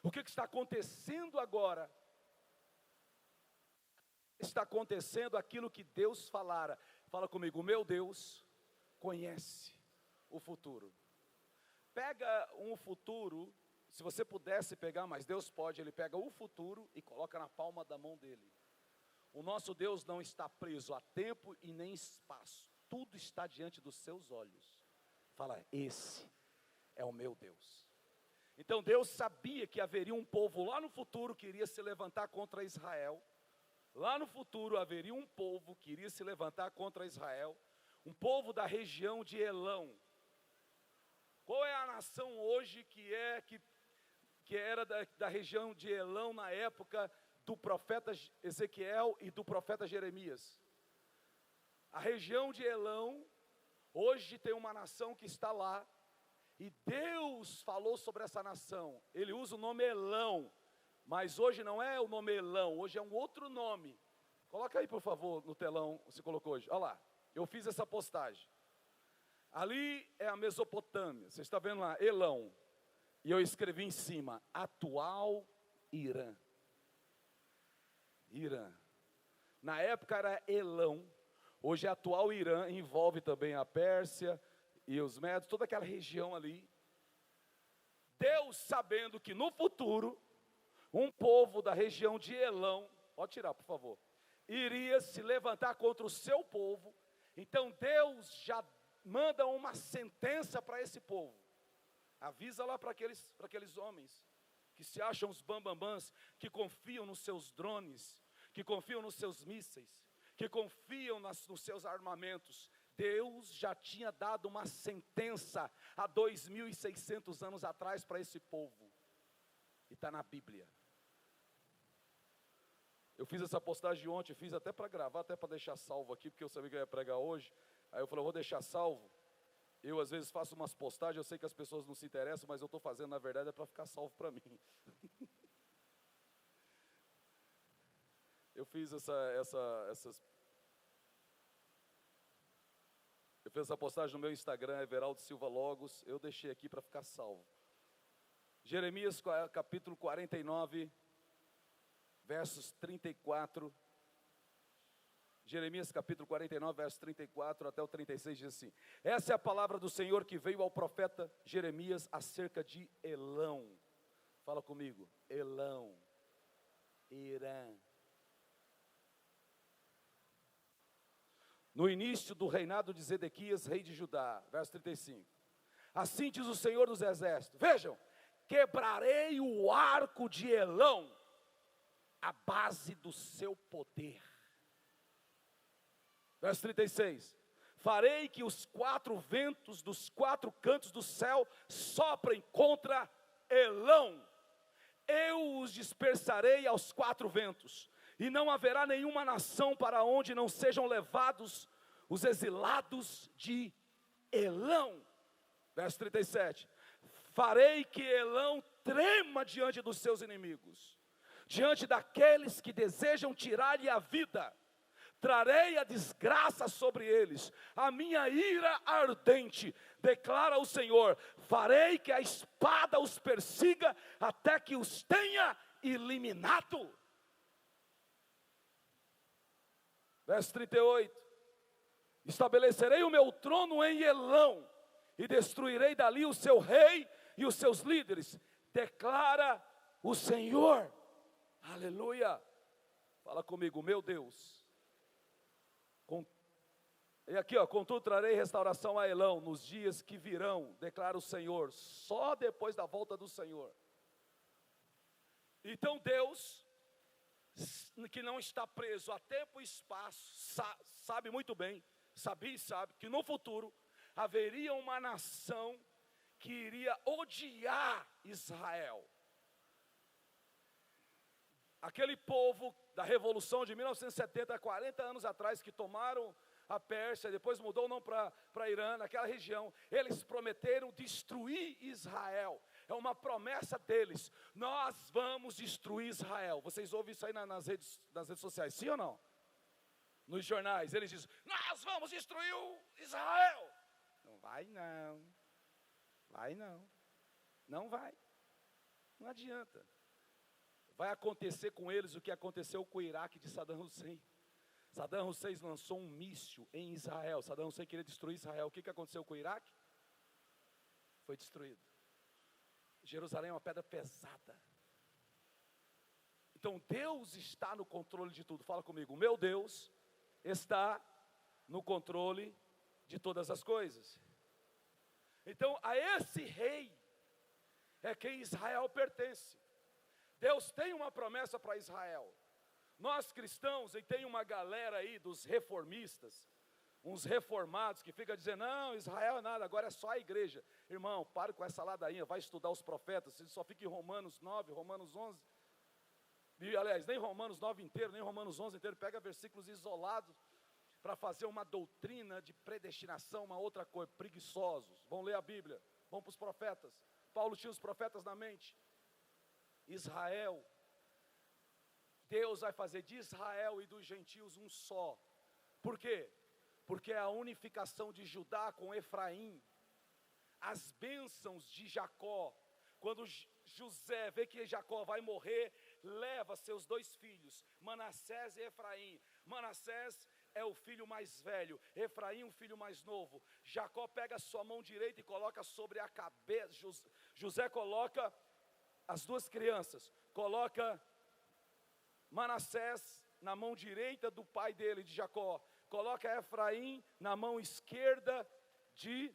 O que está acontecendo agora? Está acontecendo aquilo que Deus falara. Fala comigo, o meu Deus conhece o futuro. Pega um futuro, se você pudesse pegar, mas Deus pode, Ele pega o futuro e coloca na palma da mão dele. O nosso Deus não está preso a tempo e nem espaço. Tudo está diante dos seus olhos. Fala, esse é o meu Deus. Então Deus sabia que haveria um povo lá no futuro que iria se levantar contra Israel. Lá no futuro haveria um povo que iria se levantar contra Israel. Um povo da região de Elão. Qual é a nação hoje que era da região de Elão na época do profeta Ezequiel e do profeta Jeremias? A região de Elão, hoje tem uma nação que está lá, e Deus falou sobre essa nação. Ele usa o nome Elão, mas hoje não é o nome Elão, hoje é um outro nome. Coloca aí, por favor, no telão, você colocou hoje. Olha lá, eu fiz essa postagem. Ali é a Mesopotâmia, você está vendo lá, Elão. E eu escrevi em cima, atual Irã. Irã. Na época era Elão, hoje é atual Irã, envolve também a Pérsia e os Medos, toda aquela região ali. Deus sabendo que no futuro, um povo da região de Elão, pode tirar por favor, iria se levantar contra o seu povo. Então Deus já manda uma sentença para esse povo. Avisa lá para aqueles homens que se acham os bambambãs, que confiam nos seus drones, que confiam nos seus mísseis, que confiam nos seus armamentos. Deus já tinha dado uma sentença há 2.600 anos atrás para esse povo. E está na Bíblia. Eu fiz essa postagem ontem, fiz até para gravar, até para deixar salvo aqui, porque eu sabia que eu ia pregar hoje. Aí eu falei, eu vou deixar salvo. Eu às vezes faço umas postagens, eu sei que as pessoas não se interessam, mas eu estou fazendo na verdade é para ficar salvo para mim. Eu fiz eu fiz essa postagem no meu Instagram, Everaldo Silva Logos, eu deixei aqui para ficar salvo. Jeremias capítulo 49, versos 34. Jeremias capítulo 49, versos 34 até o 36 diz assim: essa é a palavra do Senhor que veio ao profeta Jeremias acerca de Elão. Fala comigo, Elão, Irã. No início do reinado de Zedequias, rei de Judá, verso 35. Assim diz o Senhor dos exércitos, vejam, quebrarei o arco de Elão, a base do seu poder. Verso 36. Farei que os 4 ventos dos 4 cantos do céu soprem contra Elão. Eu os dispersarei aos 4 ventos. E não haverá nenhuma nação para onde não sejam levados os exilados de Elão. Verso 37. Farei que Elão trema diante dos seus inimigos, diante daqueles que desejam tirar-lhe a vida. Trarei a desgraça sobre eles, a minha ira ardente, declara o Senhor. Farei que a espada os persiga até que os tenha eliminado. Verso 38. Estabelecerei o meu trono em Elão, e destruirei dali o seu rei e os seus líderes, declara o Senhor. Aleluia. Fala comigo, meu Deus. E aqui, contudo trarei restauração a Elão nos dias que virão, declara o Senhor, só depois da volta do Senhor. Então Deus, que não está preso a tempo e espaço, sabe muito bem, sabia e sabe que no futuro haveria uma nação que iria odiar Israel. Aquele povo da Revolução de 1970, 40 anos atrás, que tomaram a Pérsia, depois mudou o nome para Irã, naquela região, eles prometeram destruir Israel. É uma promessa deles, nós vamos destruir Israel. Vocês ouvem isso aí nas redes sociais, sim ou não? Nos jornais, eles dizem, nós vamos destruir Israel. Não vai não, não vai, não adianta. Vai acontecer com eles o que aconteceu com o Iraque de Saddam Hussein. Saddam Hussein lançou um míssil em Israel. Saddam Hussein queria destruir Israel. O que aconteceu com o Iraque? Foi destruído. Jerusalém é uma pedra pesada. Então Deus está no controle de tudo. Fala comigo, meu Deus está no controle de todas as coisas. Então a esse rei é quem Israel pertence. Deus tem uma promessa para Israel. Nós cristãos, e tem uma galera aí dos reformistas, uns reformados que ficam dizendo, não, Israel é nada, agora é só a igreja. Irmão, pare com essa ladainha, vai estudar os profetas, você só fica em Romanos 9, Romanos 11. E, aliás, nem Romanos 9 inteiro, nem Romanos 11 inteiro, pega versículos isolados para fazer uma doutrina de predestinação, uma outra coisa, preguiçosos. Vão ler a Bíblia, vão para os profetas. Paulo tinha os profetas na mente. Israel, Deus vai fazer de Israel e dos gentios um só. Por quê? Porque é a unificação de Judá com Efraim. As bênçãos de Jacó, quando José vê que Jacó vai morrer, leva seus 2 filhos, Manassés e Efraim. Manassés é o filho mais velho, Efraim o filho mais novo. Jacó pega a sua mão direita e coloca sobre a cabeça, José coloca as 2 crianças, coloca Manassés na mão direita do pai dele, de Jacó, coloca Efraim na mão esquerda de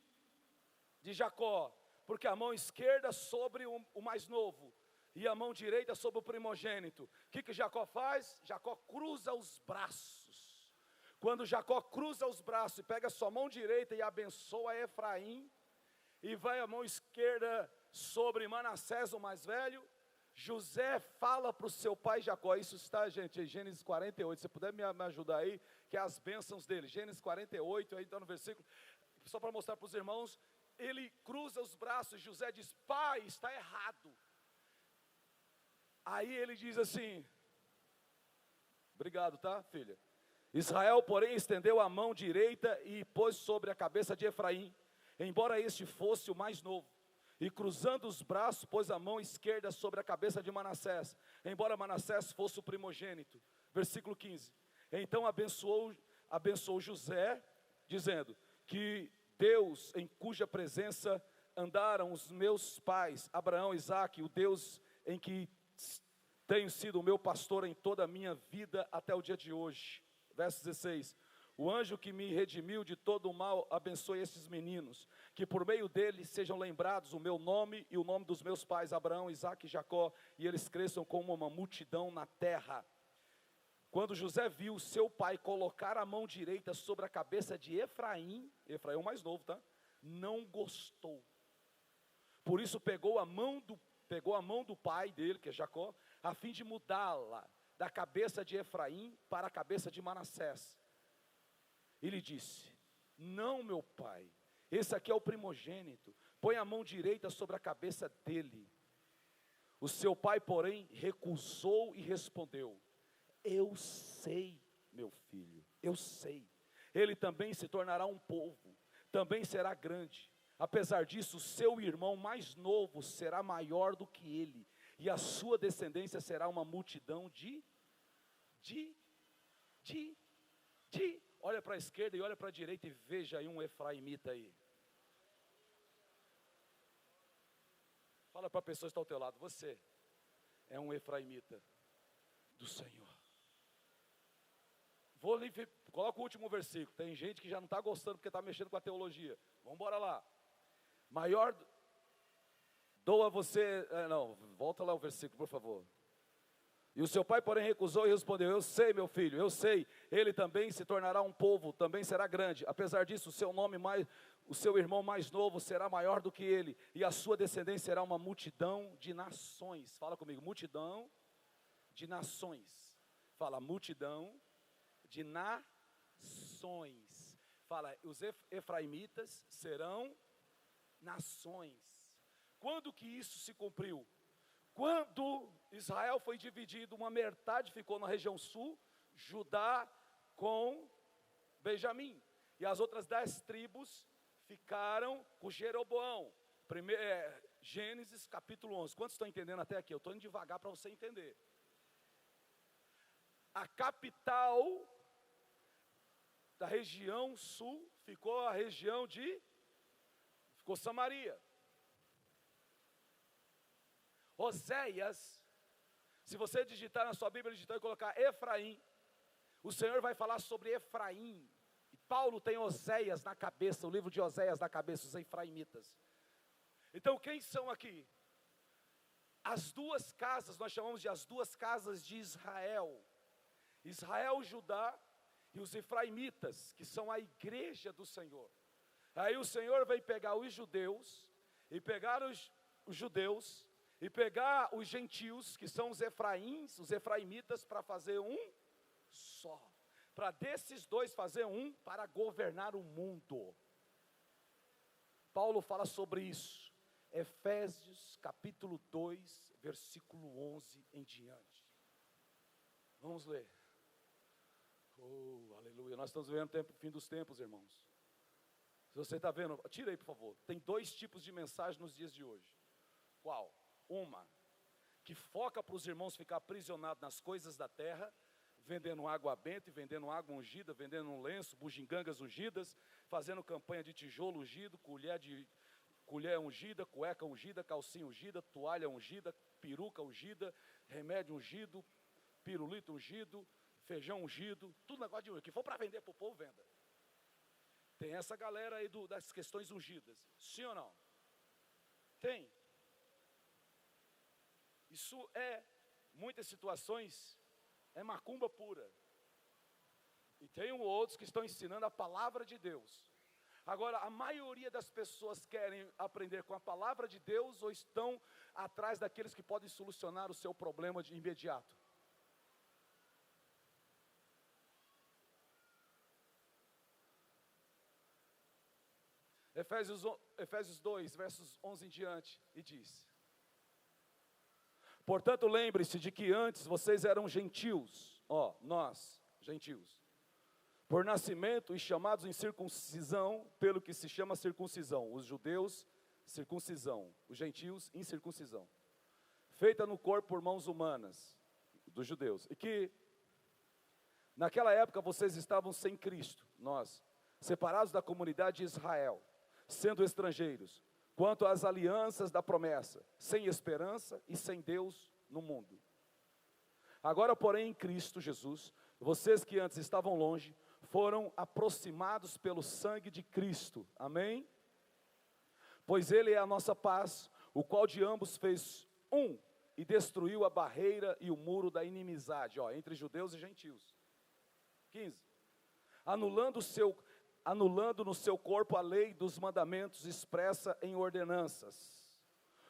Jacó, porque a mão esquerda sobre o mais novo, e a mão direita sobre o primogênito. O que Jacó faz? Jacó cruza os braços. Quando Jacó cruza os braços e pega a sua mão direita e abençoa Efraim, e vai a mão esquerda sobre Manassés, o mais velho, José fala para o seu pai Jacó, isso está, gente, em Gênesis 48, se puder me ajudar aí, que é as bênçãos dele, Gênesis 48, aí está no versículo, só para mostrar para os irmãos, ele cruza os braços, José diz, pai, está errado. Aí ele diz assim, obrigado, tá, filha? Israel, porém, estendeu a mão direita e pôs sobre a cabeça de Efraim, embora este fosse o mais novo. E cruzando os braços, pôs a mão esquerda sobre a cabeça de Manassés, embora Manassés fosse o primogênito. Versículo 15. Então abençoou José, dizendo, que Deus em cuja presença andaram os meus pais, Abraão, Isaque, o Deus em que tenho sido o meu pastor em toda a minha vida até o dia de hoje. Verso 16. O anjo que me redimiu de todo o mal, abençoe esses meninos, que por meio deles sejam lembrados o meu nome e o nome dos meus pais, Abraão, Isaque e Jacó, e eles cresçam como uma multidão na terra. Quando José viu seu pai colocar a mão direita sobre a cabeça de Efraim é o mais novo, tá? Não gostou. Por isso pegou a mão do pai dele, que é Jacó, a fim de mudá-la da cabeça de Efraim para a cabeça de Manassés. Ele disse, não, meu pai, esse aqui é o primogênito, põe a mão direita sobre a cabeça dele. O seu pai, porém, recusou e respondeu, eu sei, meu filho, eu sei, ele também se tornará um povo, também será grande. Apesar disso, seu irmão mais novo será maior do que ele, e a sua descendência será uma multidão de olha para a esquerda e olha para a direita e veja aí um efraimita aí. Fala para a pessoa que está ao teu lado, você é um efraimita do Senhor. Coloca o último versículo. Tem gente que já não está gostando porque está mexendo com a teologia. Vamos embora lá. Maior doa você. Não, volta lá o versículo, por favor. E o seu pai, porém, recusou e respondeu: eu sei, meu filho, eu sei. Ele também se tornará um povo, também será grande. Apesar disso, o seu irmão mais novo será maior do que ele, e a sua descendência será uma multidão de nações. Fala comigo, multidão de nações. Fala, multidão de nações. Fala, os efraimitas serão nações. Quando que isso se cumpriu? Quando Israel foi dividido, uma metade ficou na região sul, Judá com Benjamim, e as outras 10 tribos ficaram com Jeroboão. Gênesis capítulo 11. Quantos estão entendendo até aqui? Eu estou indo devagar para você entender. A capital da região sul ficou ficou Samaria. Oséias, se você digitar na sua Bíblia, digitar e colocar Efraim, o Senhor vai falar sobre Efraim. E Paulo tem Oséias na cabeça, o livro de Oséias na cabeça, os efraimitas. Então quem são aqui? As duas casas, nós chamamos de as duas casas de Israel. Israel, Judá e os efraimitas, que são a igreja do Senhor. Aí o Senhor vai pegar os judeus, e pegar os judeus, e pegar os gentios, que são os efraimitas, para fazer um só. Para desses dois fazer um, para governar o mundo. Paulo fala sobre isso. Efésios capítulo 2, versículo 11 em diante. Vamos ler. Oh, aleluia. Nós estamos vivendo o fim dos tempos, irmãos. Se você está vendo, tira aí por favor. Tem 2 tipos de mensagem nos dias de hoje. Qual? Uma, que foca para os irmãos ficar aprisionados nas coisas da terra, vendendo água benta, vendendo água ungida, vendendo um lenço, bugigangas ungidas, fazendo campanha de tijolo ungido, colher ungida, cueca ungida, calcinha ungida, toalha ungida, peruca ungida, remédio ungido, pirulito ungido, feijão ungido, tudo negócio de ungido. Que for para vender para o povo, venda. Tem essa galera aí das questões ungidas. Sim ou não? Tem. Isso muitas situações, é macumba pura. E tem outros que estão ensinando a palavra de Deus. Agora, a maioria das pessoas querem aprender com a palavra de Deus ou estão atrás daqueles que podem solucionar o seu problema de imediato? Efésios 2, versos 11 em diante, e diz: portanto, lembre-se de que antes vocês eram gentios, nós, gentios, por nascimento e chamados em circuncisão, pelo que se chama circuncisão, os judeus, circuncisão, os gentios, incircuncisão, feita no corpo por mãos humanas, dos judeus, e que, naquela época, vocês estavam sem Cristo, nós, separados da comunidade de Israel, sendo estrangeiros, quanto às alianças da promessa, sem esperança e sem Deus no mundo. Agora, porém, em Cristo Jesus, vocês que antes estavam longe, foram aproximados pelo sangue de Cristo, amém? Pois Ele é a nossa paz, o qual de ambos fez um, e destruiu a barreira e o muro da inimizade, entre judeus e gentios. 15. Anulando no seu corpo a lei dos mandamentos expressa em ordenanças.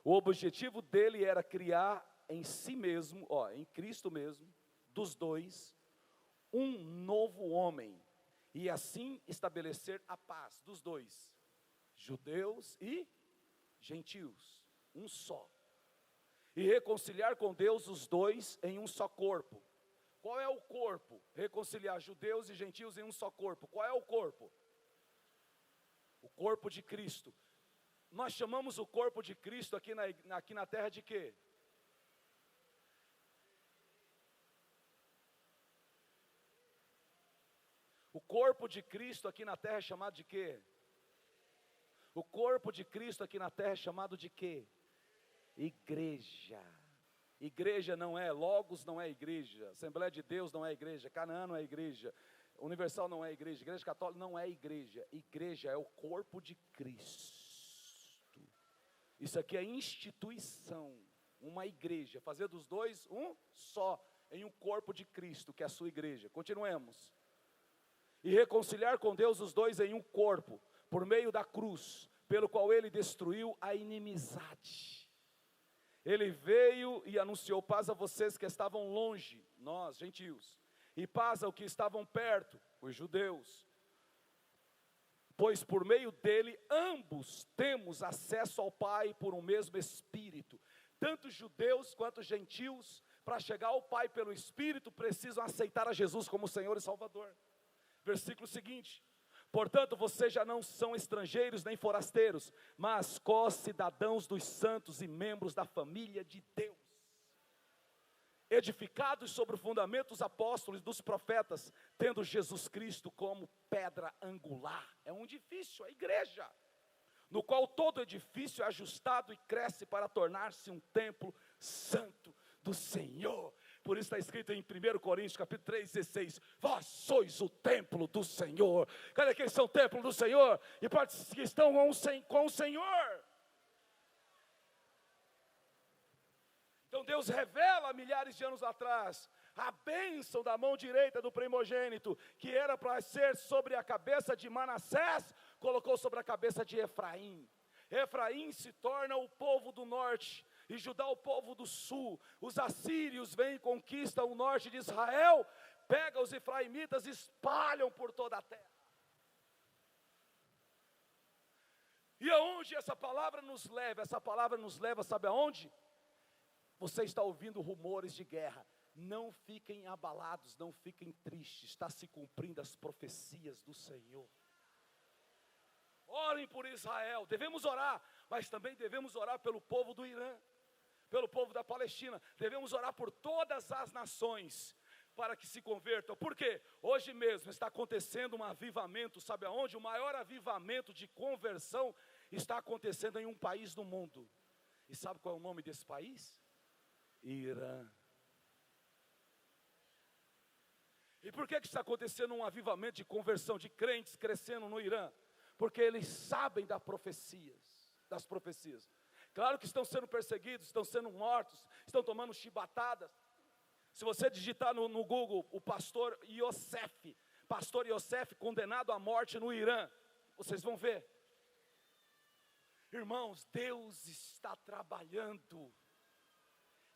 O objetivo dele era criar em si mesmo, em Cristo mesmo, dos dois, um novo homem, e assim estabelecer a paz dos dois, judeus e gentios, um só, e reconciliar com Deus os dois em um só corpo. Qual é o corpo? Reconciliar judeus e gentios em um só corpo. Qual é o corpo? O corpo de Cristo. Nós chamamos o corpo de Cristo aqui na terra de quê? O corpo de Cristo aqui na terra é chamado de quê? O corpo de Cristo aqui na terra é chamado de quê? Igreja. Igreja não é, Logos não é igreja, Assembleia de Deus não é igreja, Canaã não é igreja, Universal não é igreja, Igreja Católica não é igreja. Igreja é o corpo de Cristo. Isso aqui é instituição, uma igreja, fazer dos dois um só, em um corpo de Cristo, que é a sua igreja. Continuemos. E reconciliar com Deus os dois em um corpo, por meio da cruz, pelo qual ele destruiu a inimizade. Ele veio e anunciou paz a vocês que estavam longe, nós, gentios, e paz ao que estavam perto, os judeus. Pois por meio dele, ambos temos acesso ao Pai por um mesmo Espírito. Tanto judeus quanto gentios, para chegar ao Pai pelo Espírito, precisam aceitar a Jesus como Senhor e Salvador. Versículo seguinte: portanto, vocês já não são estrangeiros nem forasteiros, mas co-cidadãos dos santos e membros da família de Deus, edificados sobre o fundamento dos apóstolos e dos profetas, tendo Jesus Cristo como pedra angular. É um edifício, a igreja, no qual todo edifício é ajustado e cresce para tornar-se um templo santo do Senhor. Por isso está escrito em 1 Coríntios capítulo 3, 16, vós sois o templo do Senhor. Cadê aqueles que são o templo do Senhor? E que estão com o Senhor. Então Deus revela milhares de anos atrás a bênção da mão direita do primogênito, que era para ser sobre a cabeça de Manassés, colocou sobre a cabeça de Efraim. Efraim se torna o povo do norte, e Judá o povo do sul. Os assírios vêm e conquistam o norte de Israel, pegam os efraimitas e espalham por toda a terra. E aonde essa palavra nos leva? Essa palavra nos leva, sabe aonde? Você está ouvindo rumores de guerra. Não fiquem abalados, não fiquem tristes, está se cumprindo as profecias do Senhor. Orem por Israel, devemos orar, mas também devemos orar pelo povo do Irã, pelo povo da Palestina. Devemos orar por todas as nações, para que se convertam. Por quê? Hoje mesmo está acontecendo um avivamento, sabe aonde? O maior avivamento de conversão está acontecendo em um país do mundo. E sabe qual é o nome desse país? Irã. E por que está acontecendo um avivamento de conversão de crentes crescendo no Irã? Porque eles sabem das profecias. Claro que estão sendo perseguidos, estão sendo mortos, estão tomando chibatadas. Se você digitar no Google o pastor Yosef condenado à morte no Irã, vocês vão ver. Irmãos, Deus está trabalhando.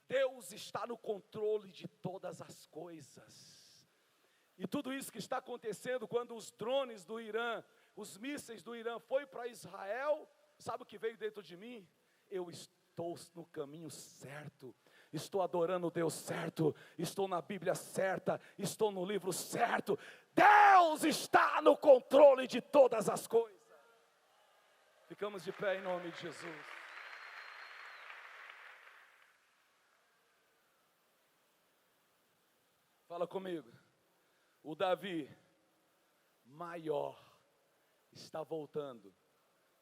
Deus está no controle de todas as coisas. E tudo isso que está acontecendo quando os drones do Irã, os mísseis do Irã foi para Israel, sabe o que veio dentro de mim? Eu estou no caminho certo, estou adorando o Deus certo, estou na Bíblia certa, estou no livro certo. Deus está no controle de todas as coisas. Ficamos de pé em nome de Jesus. Fala comigo. O Davi maior está voltando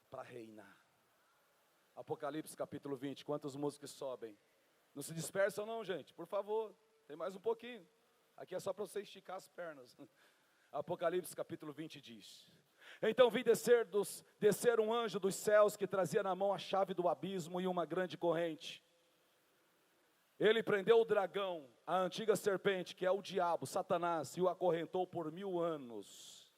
para reinar. Apocalipse capítulo 20, quantas músicas sobem? Não se dispersam não, gente, por favor, tem mais um pouquinho. Aqui é só para você esticar as pernas. Apocalipse capítulo 20 diz: então vi descer um anjo dos céus, que trazia na mão a chave do abismo e uma grande corrente. Ele prendeu o dragão, a antiga serpente, que é o diabo, Satanás, e o acorrentou por 1000 anos.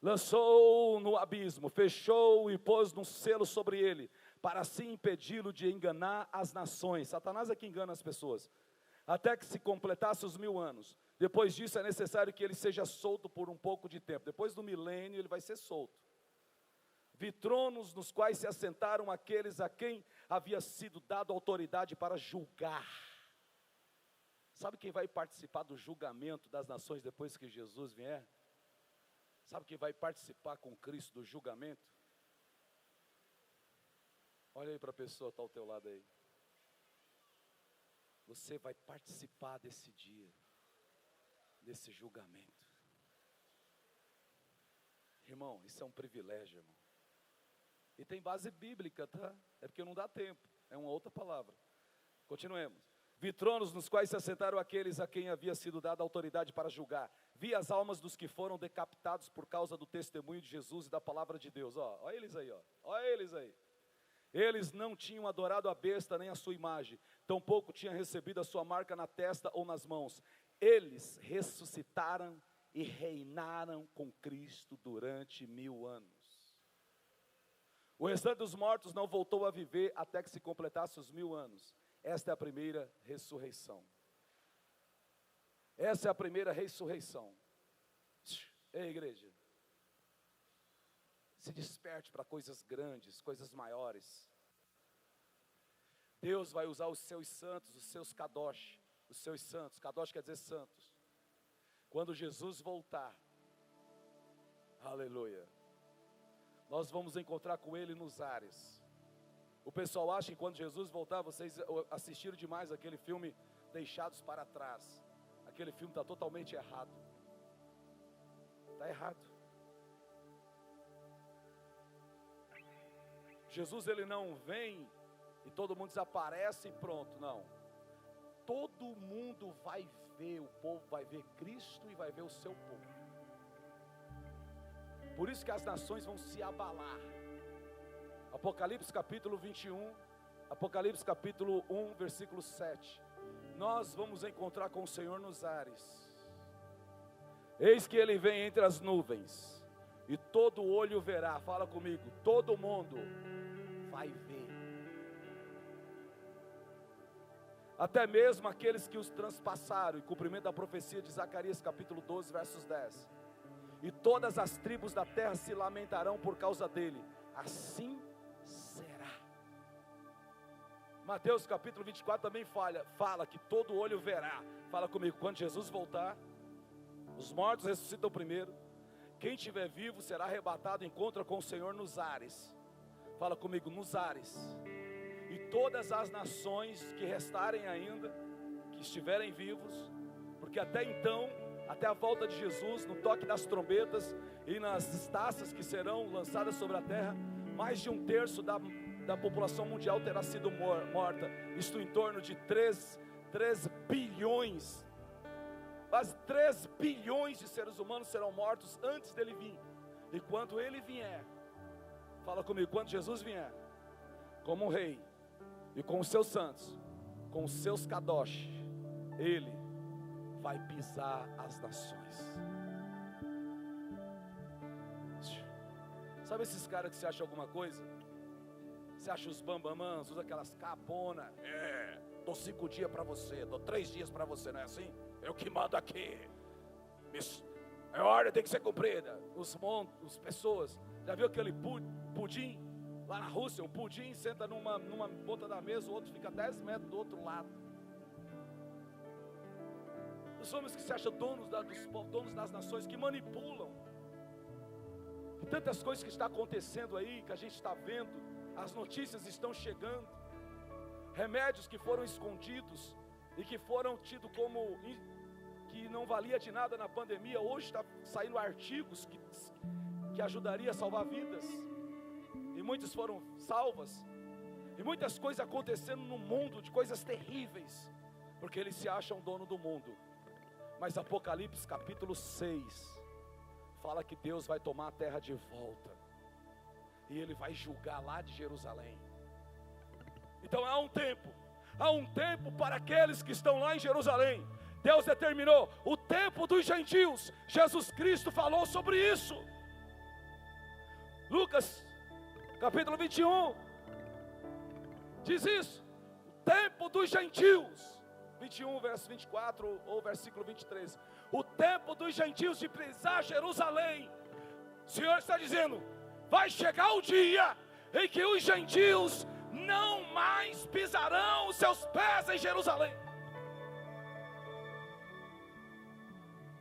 Lançou-o no abismo, fechou e pôs um selo sobre ele, para assim impedi-lo de enganar as nações. Satanás é que engana as pessoas. Até que se completasse os 1000 anos. Depois disso é necessário que ele seja solto por um pouco de tempo. Depois do milênio ele vai ser solto. Vi tronos nos quais se assentaram aqueles a quem havia sido dado autoridade para julgar. Sabe quem vai participar do julgamento das nações depois que Jesus vier? Sabe quem vai participar com Cristo do julgamento? Olha aí para a pessoa que está ao teu lado aí. Você vai participar desse dia, desse julgamento. Irmão, isso é um privilégio, irmão. E tem base bíblica, tá? É porque não dá tempo, é uma outra palavra. Continuemos. Vi tronos nos quais se assentaram aqueles a quem havia sido dada autoridade para julgar. Vi as almas dos que foram decapitados por causa do testemunho de Jesus e da palavra de Deus. Olha eles aí, olha eles aí. Eles não tinham adorado a besta nem a sua imagem, tampouco tinham recebido a sua marca na testa ou nas mãos. Eles ressuscitaram e reinaram com Cristo durante 1000 anos. O restante dos mortos não voltou a viver até que se completasse os 1000 anos. Esta é a primeira ressurreição. Essa é a primeira ressurreição. Ei, igreja, se desperte para coisas grandes, coisas maiores. Deus vai usar os seus santos, os seus kadosh, os seus santos. Kadosh quer dizer santos. Quando Jesus voltar, aleluia, nós vamos encontrar com Ele nos ares. O pessoal acha que quando Jesus voltar, vocês assistiram demais aquele filme Deixados para Trás. Aquele filme está totalmente errado. Está errado. Jesus, ele não vem e todo mundo desaparece e pronto, não. Todo mundo vai ver, o povo vai ver Cristo e vai ver o seu povo. Por isso que as nações vão se abalar. Apocalipse capítulo 21, Apocalipse capítulo 1, versículo 7. Nós vamos encontrar com o Senhor nos ares. Eis que Ele vem entre as nuvens, e todo olho verá, fala comigo, todo mundo vai ver. Até mesmo aqueles que os transpassaram, em cumprimento da profecia de Zacarias capítulo 12, versos 10. E todas as tribos da terra se lamentarão por causa dele. Assim será. Mateus capítulo 24 também fala que todo olho verá. Fala comigo, quando Jesus voltar, os mortos ressuscitam primeiro. Quem estiver vivo será arrebatado, encontra com o Senhor nos ares. Fala comigo, nos ares. E todas as nações que restarem ainda, que estiverem vivos, porque até então, até a volta de Jesus, no toque das trombetas e nas taças que serão lançadas sobre a terra, mais de 1/3 da população mundial terá sido morta. Isto em torno de 3 bilhões. Quase 3 bilhões de seres humanos serão mortos antes dele vir. E quando ele vier, fala comigo, quando Jesus vier, como um rei, e com os seus santos, com os seus kadosh, ele vai pisar as nações. Sabe esses caras que você acha alguma coisa? Você acha os bambamãs, usa aquelas caponas. Dou 5 dias para você, dou 3 dias para você, não é assim? Eu que mando aqui. A ordem tem que ser cumprida. Os pessoas, já viu aquele pudim? Lá na Rússia, um pudim senta numa ponta da mesa, o outro fica 10 metros do outro lado. Os homens que se acham donos das nações, que manipulam. E tantas coisas que estão acontecendo aí, que a gente está vendo, as notícias estão chegando. Remédios que foram escondidos e que foram tidos como que não valia de nada na pandemia, hoje está saindo artigos que ajudaria a salvar vidas. E muitas foram salvas. E muitas coisas acontecendo no mundo, de coisas terríveis, porque eles se acham dono do mundo. Mas Apocalipse capítulo 6 fala que Deus vai tomar a terra de volta, e Ele vai julgar lá de Jerusalém. Então há um tempo para aqueles que estão lá em Jerusalém. Deus determinou o tempo dos gentios. Jesus Cristo falou sobre isso. Lucas capítulo 21 diz isso, o tempo dos gentios. 21 verso 24 ou versículo 23. O tempo dos gentios de pisar Jerusalém. O Senhor está dizendo, vai chegar o dia em que os gentios não mais pisarão os seus pés em Jerusalém.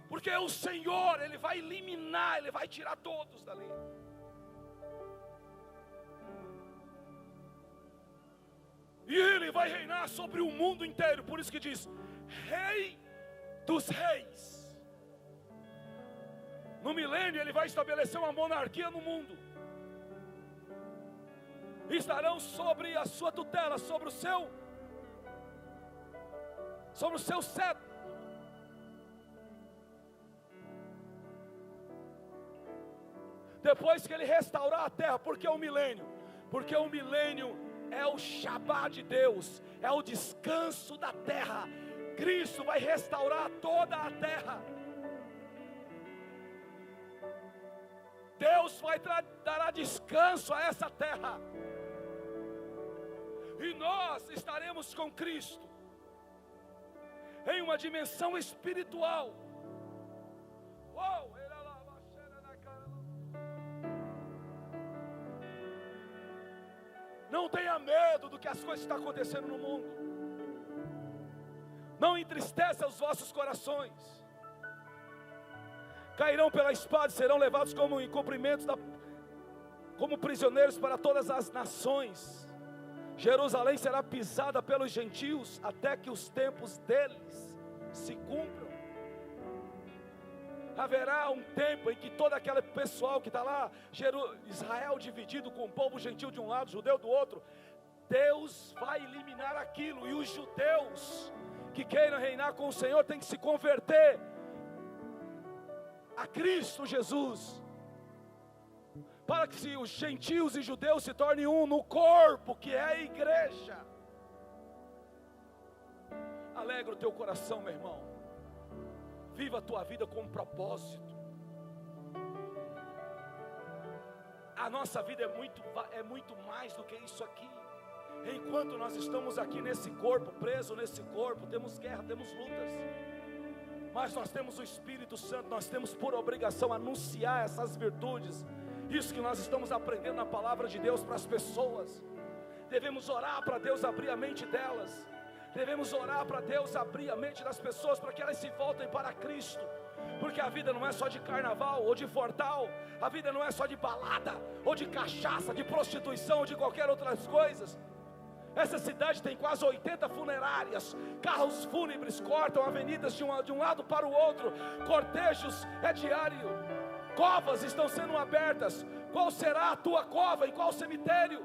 Porque o Senhor, Ele vai eliminar, Ele vai tirar todos dali. E Ele vai reinar sobre o mundo inteiro. Por isso que diz, Rei dos Reis. No milênio Ele vai estabelecer uma monarquia no mundo. Estarão sobre a sua tutela, sobre o seu cetro. Depois que Ele restaurar a terra. Por que o milênio? Porque o milênio é o Shabá de Deus, é o descanso da terra. Cristo vai restaurar toda a terra. Deus vai dar descanso a essa terra. E nós estaremos com Cristo em uma dimensão espiritual. Não tenha medo do que as coisas estão acontecendo no mundo. Não entristeça os vossos corações. Cairão pela espada e serão levados como encumprimentos, como prisioneiros para todas as nações. Jerusalém será pisada pelos gentios até que os tempos deles se cumpram. Haverá um tempo em que todo aquele pessoal que está lá, Israel dividido com o povo gentil de um lado, judeu do outro, Deus vai eliminar aquilo. E os judeus que queiram reinar com o Senhor têm que se converter a Cristo Jesus, para que os gentios e judeus se tornem um no corpo que é a igreja. Alegra o teu coração, meu irmão. Viva a tua vida com um propósito. A nossa vida é muito mais do que isso aqui. Enquanto nós estamos aqui nesse corpo, preso nesse corpo, temos guerra, temos lutas. Mas nós temos o Espírito Santo, nós temos por obrigação anunciar essas virtudes. Isso que nós estamos aprendendo na palavra de Deus para as pessoas. Devemos orar para Deus abrir a mente delas. Devemos orar para Deus abrir a mente das pessoas para que elas se voltem para Cristo. Porque a vida não é só de carnaval ou de fortal. A vida não é só de balada ou de cachaça, de prostituição ou de qualquer outras coisas. Essa cidade tem quase 80 funerárias. Carros fúnebres cortam avenidas de um lado para o outro. Cortejos é diário. Covas estão sendo abertas. Qual será a tua cova? Em qual cemitério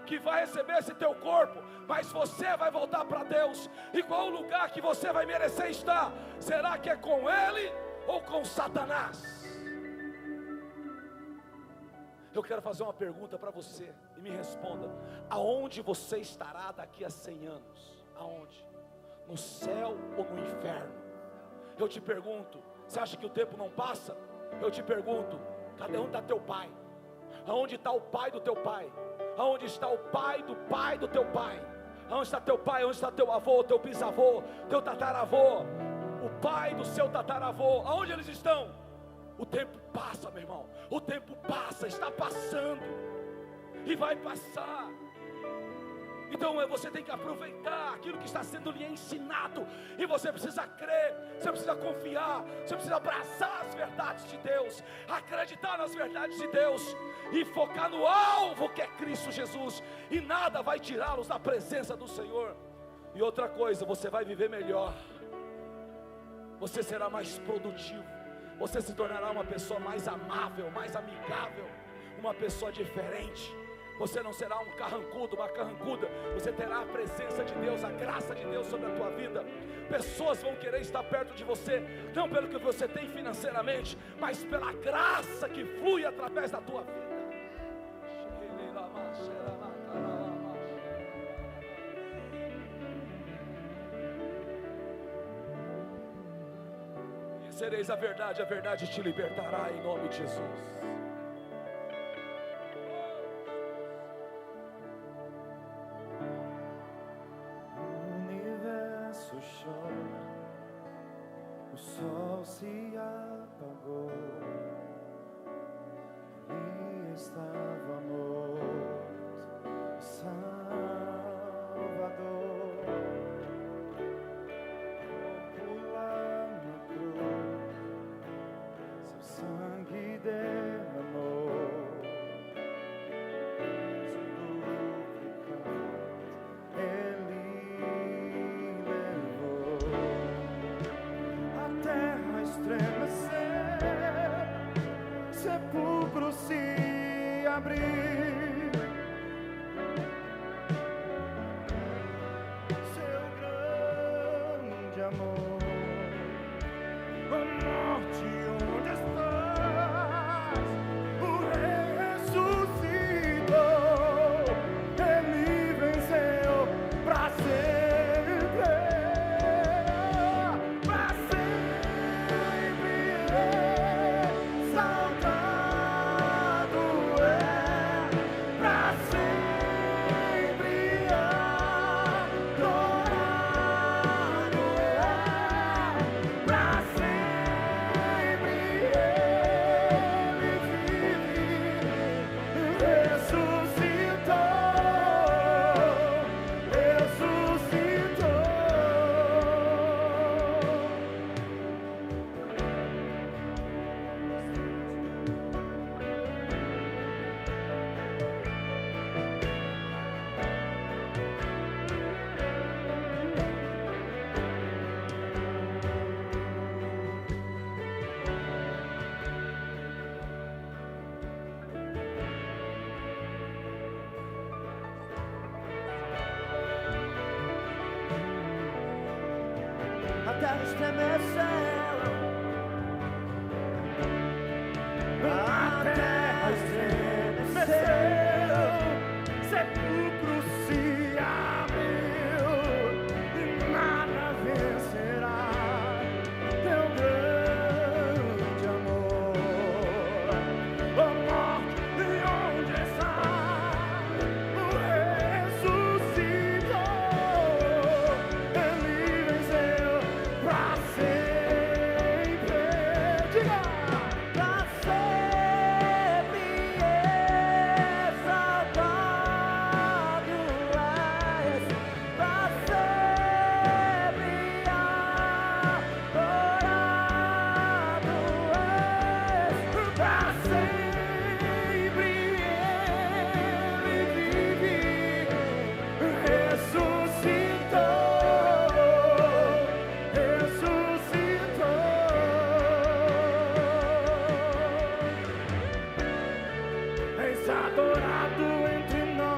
que vai receber esse teu corpo? Mas você vai voltar para Deus. E qual o lugar que você vai merecer estar? Será que é com Ele ou com Satanás? Eu quero fazer uma pergunta para você e me responda: aonde você estará daqui a 100 anos? Aonde? No céu ou no inferno? Eu te pergunto, você acha que o tempo não passa? Eu te pergunto, cadê onde está teu pai? Aonde está o pai do teu pai? Aonde está o pai do teu pai? Aonde está teu pai? Onde está teu avô, teu bisavô, teu tataravô? O pai do seu tataravô, aonde eles estão? O tempo passa, meu irmão. O tempo passa, está passando e vai passar. Então você tem que aproveitar aquilo que está sendo lhe ensinado. E você precisa crer, você precisa confiar, você precisa abraçar as verdades de Deus, acreditar nas verdades de Deus e focar no alvo que é Cristo Jesus. E nada vai tirá-los da presença do Senhor. E outra coisa, você vai viver melhor. Você será mais produtivo. Você se tornará uma pessoa mais amável, mais amigável, uma pessoa diferente. Você não será um carrancudo, uma carrancuda. Você terá a presença de Deus, a graça de Deus sobre a tua vida. Pessoas vão querer estar perto de você, não pelo que você tem financeiramente, mas pela graça que flui através da tua vida. Sereis a verdade te libertará em nome de Jesus. O universo chora, o sol se apagou, e estava morto, Salvador. Sangue derramou sobre o pecado, Ele levou a terra a estremecer, terra estremeceu, a terra estremeceu, sepulcro se abriu e nada vencerá teu grande amor. Oh morte, de onde está? Ressuscitou, ele venceu pra sempre. Diga! Pra sempre exaltado és, pra sempre adorado és, pra sempre ele vive, ressuscitou, és adorado entre nós,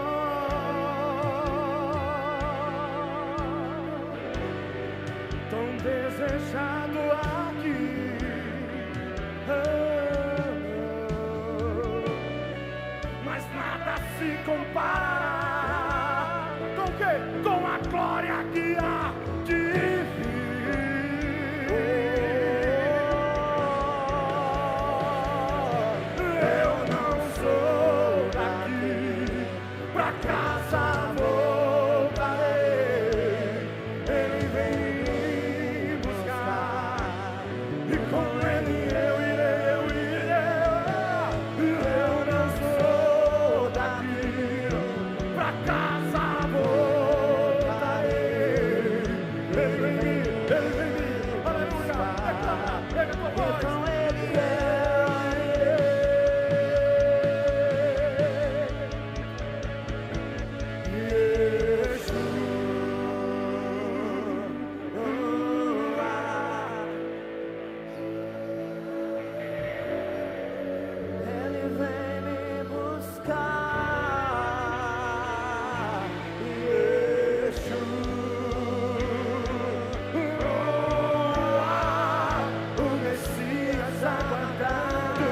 tão desejado aqui. Mas nada se compara com o quê? Com a glória que há de vir. Eu não sou daqui, pra casa voltarei. Ele vem me buscar e com ele eu irei. Eu não sou daqui, pra casa voltarei. Ele vem me, aleluia, declara, pega a tua voz. Com ele eu irei. Ele vem me buscar, o Messias aguardado.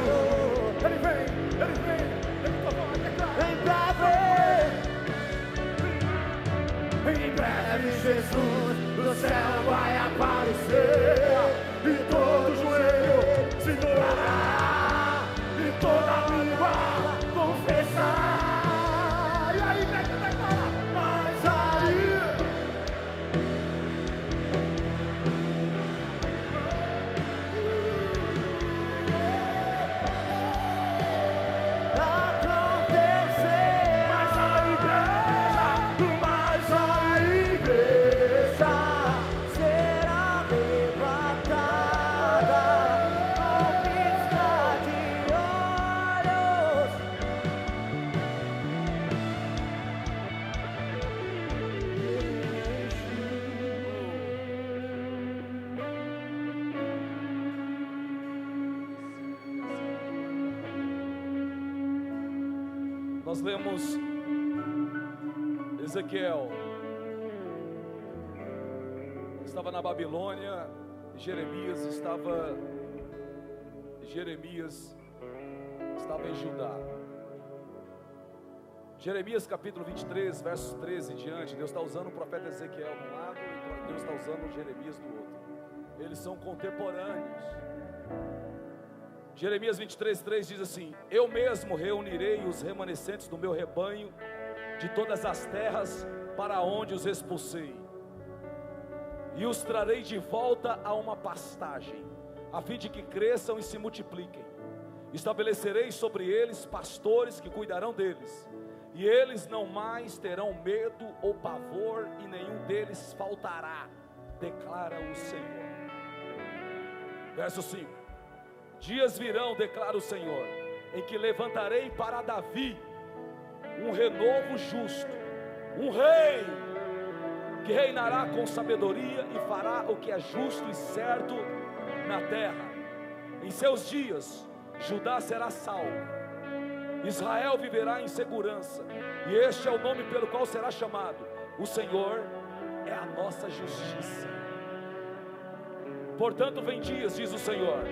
Ele vem, em breve Jesus do céu vai aparecer e todo joelho se dobrará e toda língua confessar. E aí, declara, mas aí acontecer, mas a igreja será arrebatada com piscar de olhos. Nós lemos Ezequiel estava na Babilônia, Jeremias estava em Judá. Jeremias capítulo 23, versos 13 em diante, Deus está usando o profeta Ezequiel de um lado e Deus está usando Jeremias do outro. Eles são contemporâneos. Jeremias 23, 3 diz assim: eu mesmo reunirei os remanescentes do meu rebanho de todas as terras para onde os expulsei, e os trarei de volta a uma pastagem, a fim de que cresçam e se multipliquem. Estabelecerei sobre eles pastores que cuidarão deles, e eles não mais terão medo ou pavor, e nenhum deles faltará, declara o Senhor. Verso 5: dias virão, declara o Senhor, em que levantarei para Davi um renovo justo, um rei que reinará com sabedoria e fará o que é justo e certo na terra. Em seus dias Judá será salvo, Israel viverá em segurança, e este é o nome pelo qual será chamado: o Senhor é a nossa justiça. Portanto, vem dias, diz o Senhor,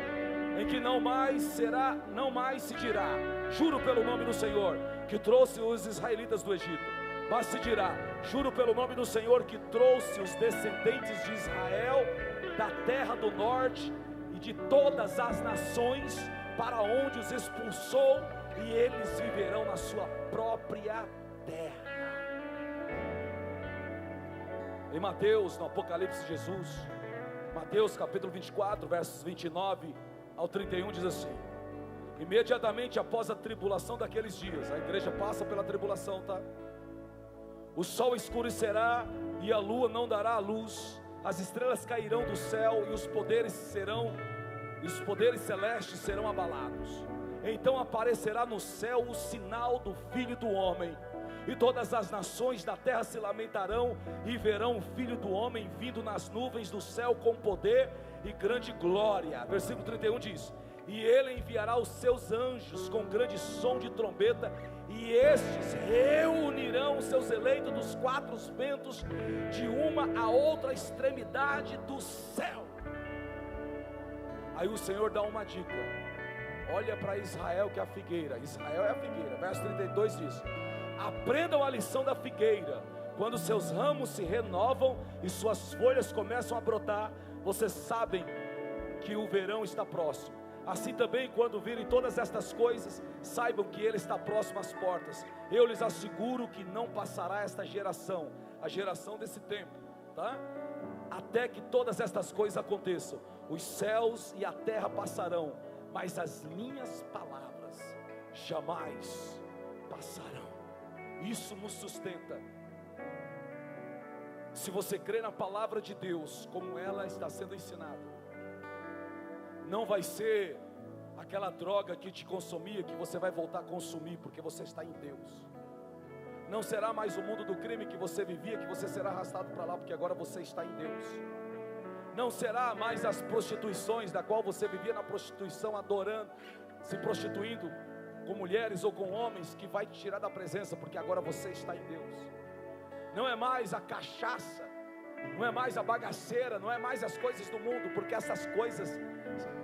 em que não mais se dirá, juro pelo nome do Senhor, que trouxe os israelitas do Egito, mas se dirá, juro pelo nome do Senhor, que trouxe os descendentes de Israel da terra do norte e de todas as nações, para onde os expulsou, e eles viverão na sua própria terra. Em Mateus, no Apocalipse de Jesus, Mateus capítulo 24, versos 29 ao 31, diz assim: imediatamente após a tribulação daqueles dias, a igreja passa pela tribulação, tá? O sol escurecerá e a lua não dará a luz, as estrelas cairão do céu e os poderes celestes serão abalados. Então aparecerá no céu o sinal do Filho do Homem, e todas as nações da terra se lamentarão e verão o Filho do Homem vindo nas nuvens do céu com poder e grande glória. Versículo 31 diz: e ele enviará os seus anjos com grande som de trombeta, e estes reunirão os seus eleitos dos quatro ventos, de uma a outra extremidade do céu. Aí o Senhor dá uma dica: olha para Israel, que é a figueira. Israel é a figueira. Verso 32 diz: aprendam a lição da figueira. Quando seus ramos se renovam e suas folhas começam a brotar, vocês sabem que o verão está próximo. Assim também, quando virem todas estas coisas, saibam que ele está próximo às portas. Eu lhes asseguro que não passará esta geração, a geração desse tempo, tá? Até que todas estas coisas aconteçam. Os céus e a terra passarão, mas as minhas palavras jamais passarão. Isso nos sustenta. Se você crê na palavra de Deus como ela está sendo ensinada, não vai ser aquela droga que te consumia, que você vai voltar a consumir, porque você está em Deus. Não será mais o mundo do crime que você vivia, que você será arrastado para lá, porque agora você está em Deus. Não será mais as prostituições, da qual você vivia na prostituição, adorando, se prostituindo com mulheres ou com homens, que vai te tirar da presença, porque agora você está em Deus. Não é mais a cachaça, não é mais a bagaceira, não é mais as coisas do mundo, porque essas coisas,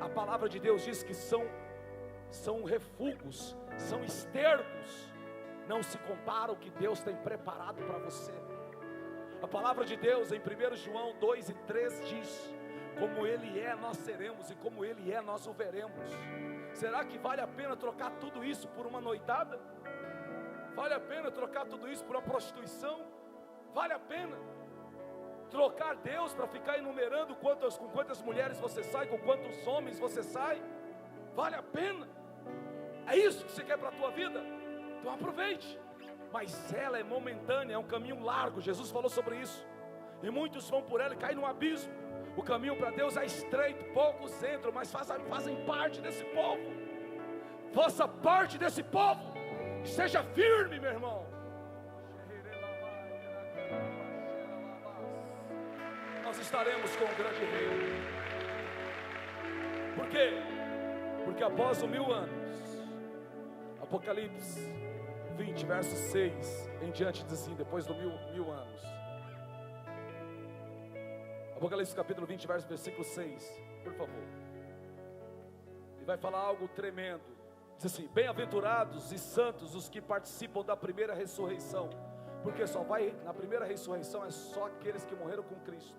a palavra de Deus diz que são refugos, são estercos, não se compara ao que Deus tem preparado para você. A palavra de Deus em 1 João 2 e 3 diz: como Ele é, nós seremos, e como Ele é, nós o veremos. Será que vale a pena trocar tudo isso por uma noitada? Vale a pena trocar tudo isso por uma prostituição? Vale a pena trocar Deus para ficar enumerando com quantas mulheres você sai, com quantos homens você sai? Vale a pena? É isso que você quer para a tua vida? Então aproveite. Mas ela é momentânea, é um caminho largo. Jesus falou sobre isso. E muitos vão por ela e caem no abismo. O caminho para Deus é estreito, poucos entram, mas fazem parte desse povo. Faça parte desse povo. Seja firme, meu irmão. Nós estaremos com o grande rei. Por quê? Porque após os 1000 anos, Apocalipse 20, verso 6 em diante diz assim: depois do mil anos. Apocalipse capítulo 20, versículo 6, por favor. Ele vai falar algo tremendo. Diz assim: bem-aventurados e santos os que participam da primeira ressurreição. Porque na primeira ressurreição é só aqueles que morreram com Cristo.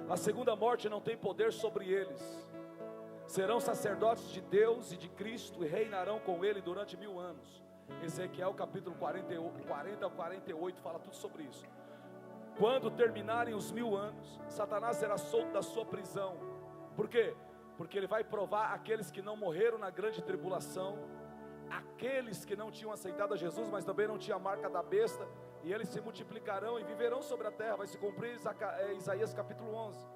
A segunda morte não tem poder sobre eles. Serão sacerdotes de Deus e de Cristo e reinarão com Ele durante 1000 anos. Ezequiel capítulo 40 ao 48 fala tudo sobre isso. Quando terminarem os 1000 anos, Satanás será solto da sua prisão. Por quê? Porque ele vai provar aqueles que não morreram na grande tribulação, aqueles que não tinham aceitado a Jesus, mas também não tinham a marca da besta, e eles se multiplicarão e viverão sobre a terra. Vai se cumprir Isaías capítulo 11.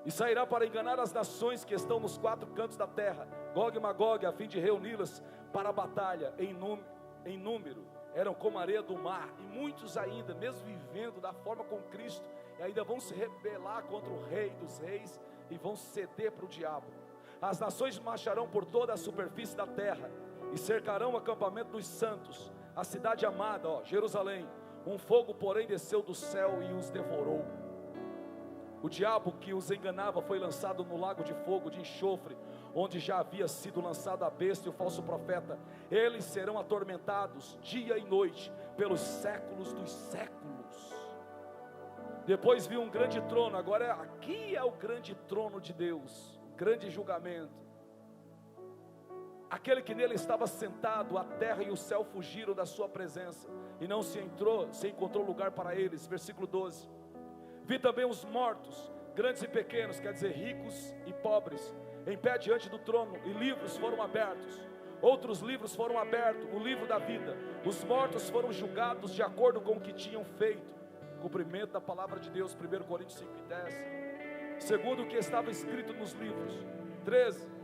E sairá para enganar as nações que estão nos 4 cantos da terra, Gog e Magog, a fim de reuni-las para a batalha. Em número eram como a areia do mar, e muitos ainda, mesmo vivendo da forma com Cristo, e ainda vão se rebelar contra o Rei dos Reis, e vão ceder para o diabo. As nações marcharão por toda a superfície da terra, e cercarão o acampamento dos santos, a cidade amada, Jerusalém. Um fogo porém desceu do céu e os devorou. O diabo que os enganava foi lançado no lago de fogo, de enxofre, onde já havia sido lançado a besta e o falso profeta. Eles serão atormentados dia e noite pelos séculos dos séculos. Depois vi um grande trono. Agora aqui é o grande trono de Deus, o grande julgamento. Aquele que nele estava sentado, a terra e o céu fugiram da sua presença, e não se encontrou lugar para eles. Versículo 12. Vi também os mortos, grandes e pequenos, quer dizer ricos e pobres, em pé diante do trono, e livros foram abertos. Outros livros foram abertos, o livro da vida. Os mortos foram julgados de acordo com o que tinham feito. Cumprimento da palavra de Deus, 1 Coríntios 5:10. Segundo o que estava escrito nos livros. 13.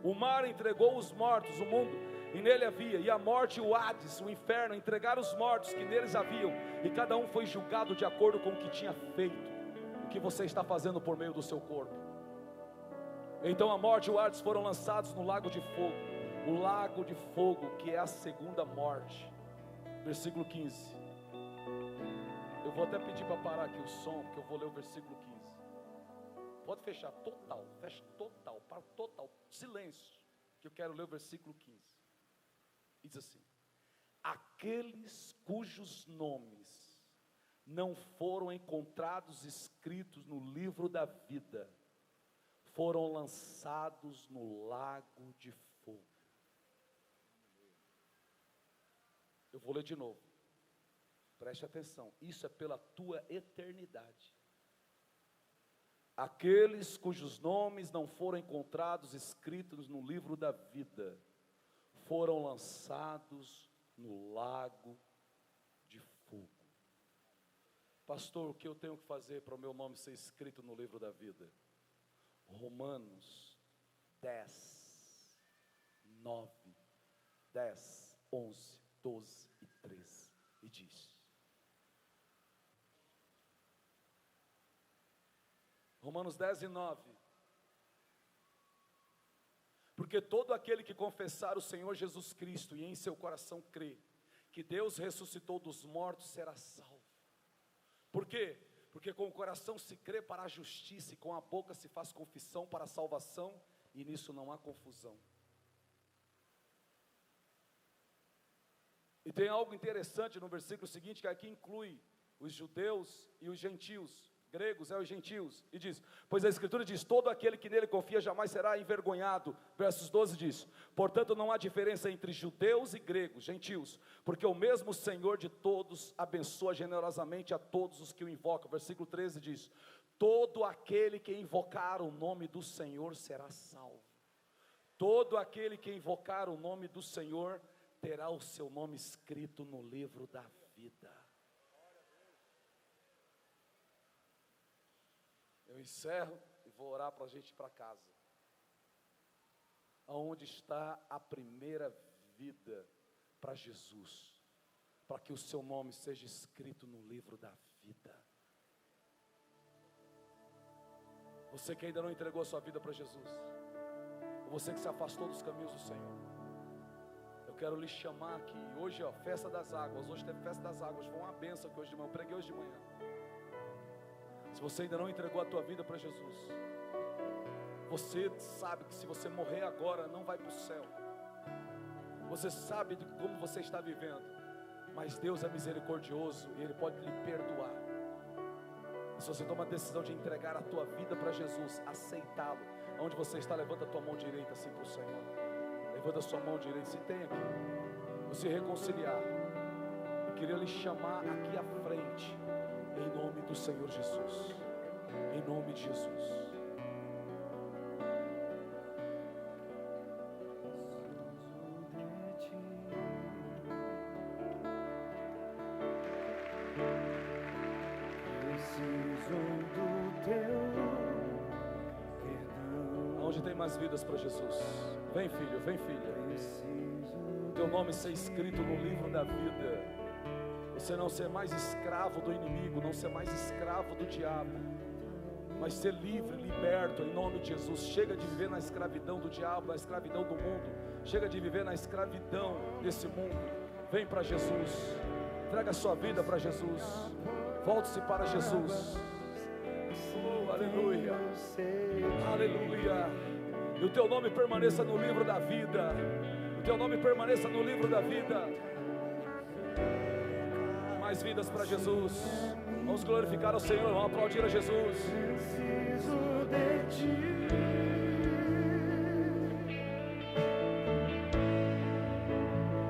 O mar entregou os mortos, o mundo, e nele havia, e a morte e o Hades, o inferno, entregaram os mortos que neles haviam, e cada um foi julgado de acordo com o que tinha feito. O que você está fazendo por meio do seu corpo. Então a morte e o Hades foram lançados no lago de fogo. O lago de fogo, que é a segunda morte. Versículo 15. Eu vou até pedir para parar aqui o som, porque eu vou ler o versículo 15. Pode fechar total, fecha total, para total, silêncio, que eu quero ler o versículo 15. Diz assim: aqueles cujos nomes não foram encontrados escritos no livro da vida, foram lançados no lago de fogo. Eu vou ler de novo, preste atenção, isso é pela tua eternidade. Aqueles cujos nomes não foram encontrados escritos no livro da vida, foram lançados no lago de fogo. Pastor, o que eu tenho que fazer para o meu nome ser escrito no livro da vida? Romanos 10, 9, 10, 11, 12 e 13. E diz: Romanos 10 e 9. Porque todo aquele que confessar o Senhor Jesus Cristo e em seu coração crer que Deus ressuscitou dos mortos será salvo. Por quê? Porque com o coração se crê para a justiça e com a boca se faz confissão para a salvação, e nisso não há confusão. E tem algo interessante no versículo seguinte, que aqui inclui os judeus e os gentios. Gregos os gentios, e diz: pois a escritura diz, todo aquele que nele confia jamais será envergonhado. Versos 12 diz: portanto não há diferença entre judeus e gregos, gentios, porque o mesmo Senhor de todos abençoa generosamente a todos os que o invocam. Versículo 13 diz: todo aquele que invocar o nome do Senhor será salvo. Todo aquele que invocar o nome do Senhor terá o seu nome escrito no livro da vida. Eu encerro e vou orar para a gente ir para casa. Aonde está a primeira vida para Jesus, para que o seu nome seja escrito no livro da vida? Você que ainda não entregou a sua vida para Jesus, ou você que se afastou dos caminhos do Senhor, eu quero lhe chamar aqui. Hoje, festa das águas. Hoje teve festa das águas, foi uma bênção que hoje de manhã, eu preguei hoje de manhã. Se você ainda não entregou a tua vida para Jesus, você sabe que se você morrer agora, não vai para o céu. Você sabe de como você está vivendo, mas Deus é misericordioso e Ele pode lhe perdoar. E se você toma a decisão de entregar a tua vida para Jesus, aceitá-lo, onde você está, levanta a tua mão direita assim para o Senhor. Levanta a sua mão direita, se tem aqui, você reconciliar. Eu queria lhe chamar aqui à frente, em nome do Senhor Jesus, em nome de Jesus. Preciso do teu perdão. Aonde tem mais vidas para Jesus? Vem, filho, vem, filha. Teu nome ser escrito no livro da vida. Você não ser mais escravo do inimigo, não ser mais escravo do diabo, mas ser livre, liberto em nome de Jesus. Chega de viver na escravidão do diabo, na escravidão do mundo. Chega de viver na escravidão desse mundo. Vem para Jesus, entrega a sua vida para Jesus, volte-se para Jesus. Oh, aleluia. Aleluia. E o teu nome permaneça no livro da vida. O teu nome permaneça no livro da vida. Mais vidas para Jesus. Vamos glorificar o Senhor, vamos aplaudir a Jesus. Preciso de ti.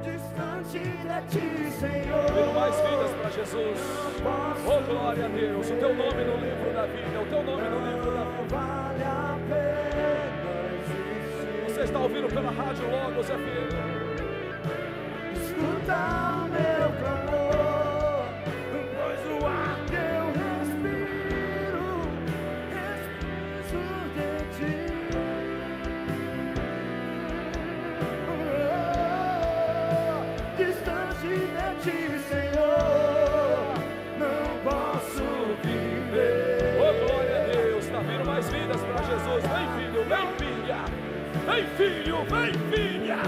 Distante de ti, Senhor. Quero mais vidas para Jesus. Oh, glória a Deus. O teu nome no livro da vida. O teu nome no livro da vida. Vale a pena existir. Você está ouvindo pela rádio Logos FM. Escuta o meu clamor, pois o ar que eu respiro, preciso de ti. Distante de ti, Senhor, não posso viver. Oh, glória a Deus. Está vindo mais vidas para Jesus. Vem, filho, vem, filha. Vem, filho, vem, filha.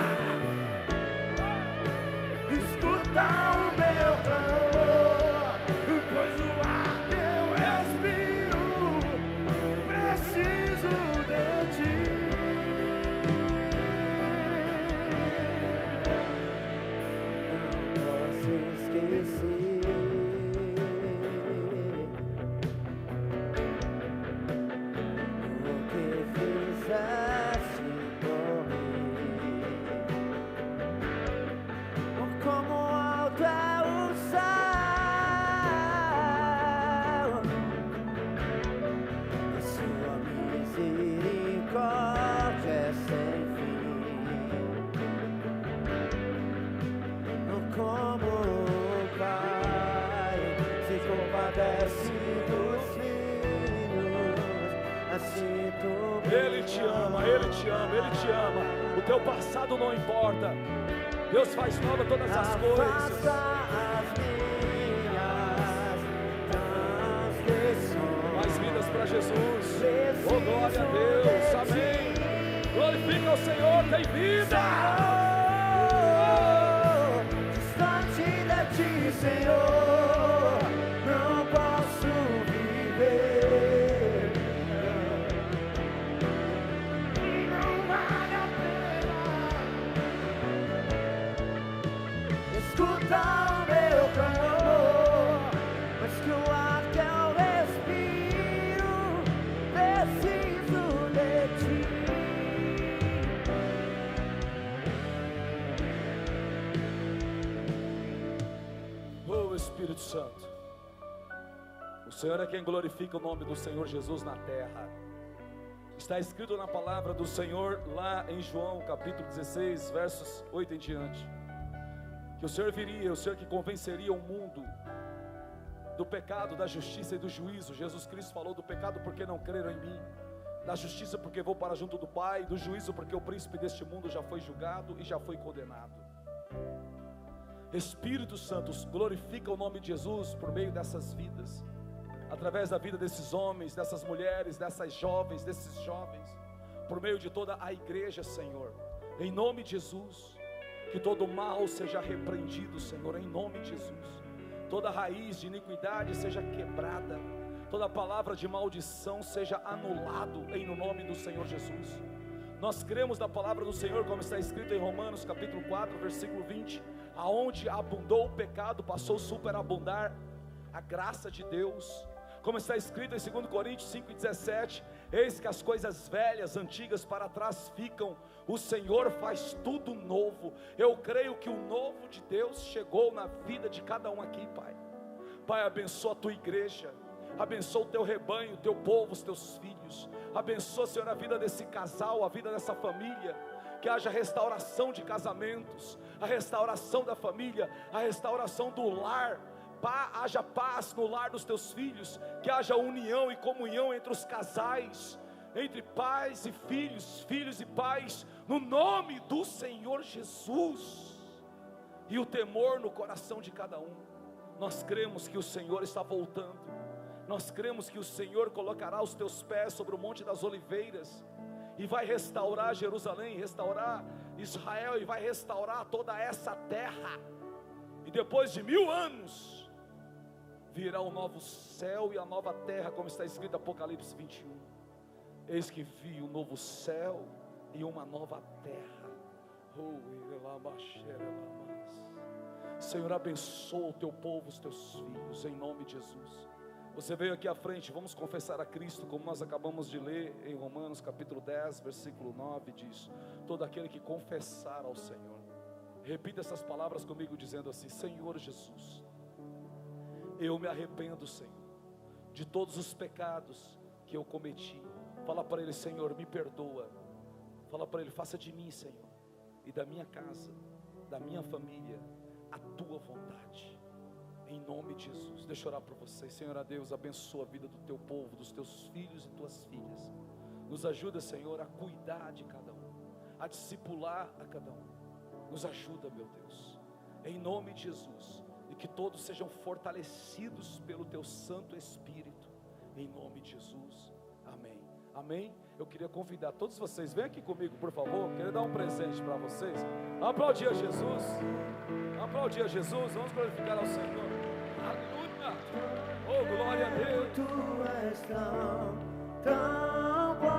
Escuta o meu clamor, pois o ar que eu respiro, preciso de ti. Não posso esquecer o que fizeste por mim. Como alto é o céu, a sua misericórdia é sem fim. Como o Pai se compadece dos filhos, assim tu me Ele te ama, Ele te ama, Ele te ama. O teu passado não importa. Deus faz nova todas as coisas. afasta as minhas transgressões. Mais vidas para Jesus. Oh, glória a Deus. Amém. Glorifica o Senhor, tem vida. Distante de ti, Senhor, não posso viver. Não vale a pena. Escuta o meu clamor, mas que o ar que eu respiro, preciso de ti. Oh, Espírito Santo. O Senhor é quem glorifica o nome do Senhor Jesus na terra. Está escrito na palavra do Senhor lá em João capítulo 16, versos 8 em diante, que o Senhor viria, o Senhor que convenceria o mundo do pecado, da justiça e do juízo. Jesus Cristo falou do pecado porque não creram em mim, da justiça porque vou para junto do Pai, do juízo porque o príncipe deste mundo já foi julgado e já foi condenado. Espírito Santo, glorifica o nome de Jesus por meio dessas vidas, através da vida desses homens, dessas mulheres, dessas jovens, desses jovens, por meio de toda a igreja, Senhor, em nome de Jesus. Que todo mal seja repreendido, Senhor, em nome de Jesus. Toda raiz de iniquidade seja quebrada, toda palavra de maldição seja anulado em nome do Senhor Jesus. Nós cremos na palavra do Senhor, como está escrito em Romanos capítulo 4, versículo 20, aonde abundou o pecado, passou a superabundar a graça de Deus. Como está escrito em 2 Coríntios 5:17, eis que as coisas velhas, antigas para trás ficam, o Senhor faz tudo novo. Eu creio que o novo de Deus chegou na vida de cada um aqui, Pai. Pai, abençoa a tua igreja, abençoa o teu rebanho, o teu povo, os teus filhos. Abençoa, Senhor, a vida desse casal, a vida dessa família. Que haja restauração de casamentos, a restauração da família, a restauração do lar. Haja paz no lar dos teus filhos, que haja união e comunhão entre os casais, entre pais e filhos, filhos e pais, no nome do Senhor Jesus. E o temor no coração de cada um. Nós cremos que o Senhor está voltando, nós cremos que o Senhor colocará os teus pés sobre o Monte das Oliveiras, e vai restaurar Jerusalém, restaurar Israel, e vai restaurar toda essa terra. E depois de 1000 anos, virá o novo céu e a nova terra, como está escrito em Apocalipse 21. Eis que vi um novo céu e uma nova terra. Senhor, abençoa o teu povo, os teus filhos, em nome de Jesus. Você veio aqui à frente, vamos confessar a Cristo, como nós acabamos de ler em Romanos capítulo 10, versículo 9, diz: todo aquele que confessar ao Senhor. Repita essas palavras comigo, dizendo assim: Senhor Jesus, eu me arrependo, Senhor, de todos os pecados que eu cometi. Fala para Ele: Senhor, me perdoa. Fala para Ele: faça de mim, Senhor, e da minha casa, da minha família, a tua vontade, em nome de Jesus. Deixa eu orar por vocês. Senhor, a Deus, abençoa a vida do teu povo, dos teus filhos e tuas filhas. Nos ajuda, Senhor, a cuidar de cada um, a discipular a cada um. Nos ajuda, meu Deus, em nome de Jesus, e que todos sejam fortalecidos pelo teu Santo Espírito, em nome de Jesus, amém, amém. Eu queria convidar todos vocês, vem aqui comigo, por favor. Queria dar um presente para vocês. Aplaudir a Jesus, aplaudir a Jesus, vamos glorificar ao Senhor, aleluia, oh glória a Deus. Tu és tão, tão bom.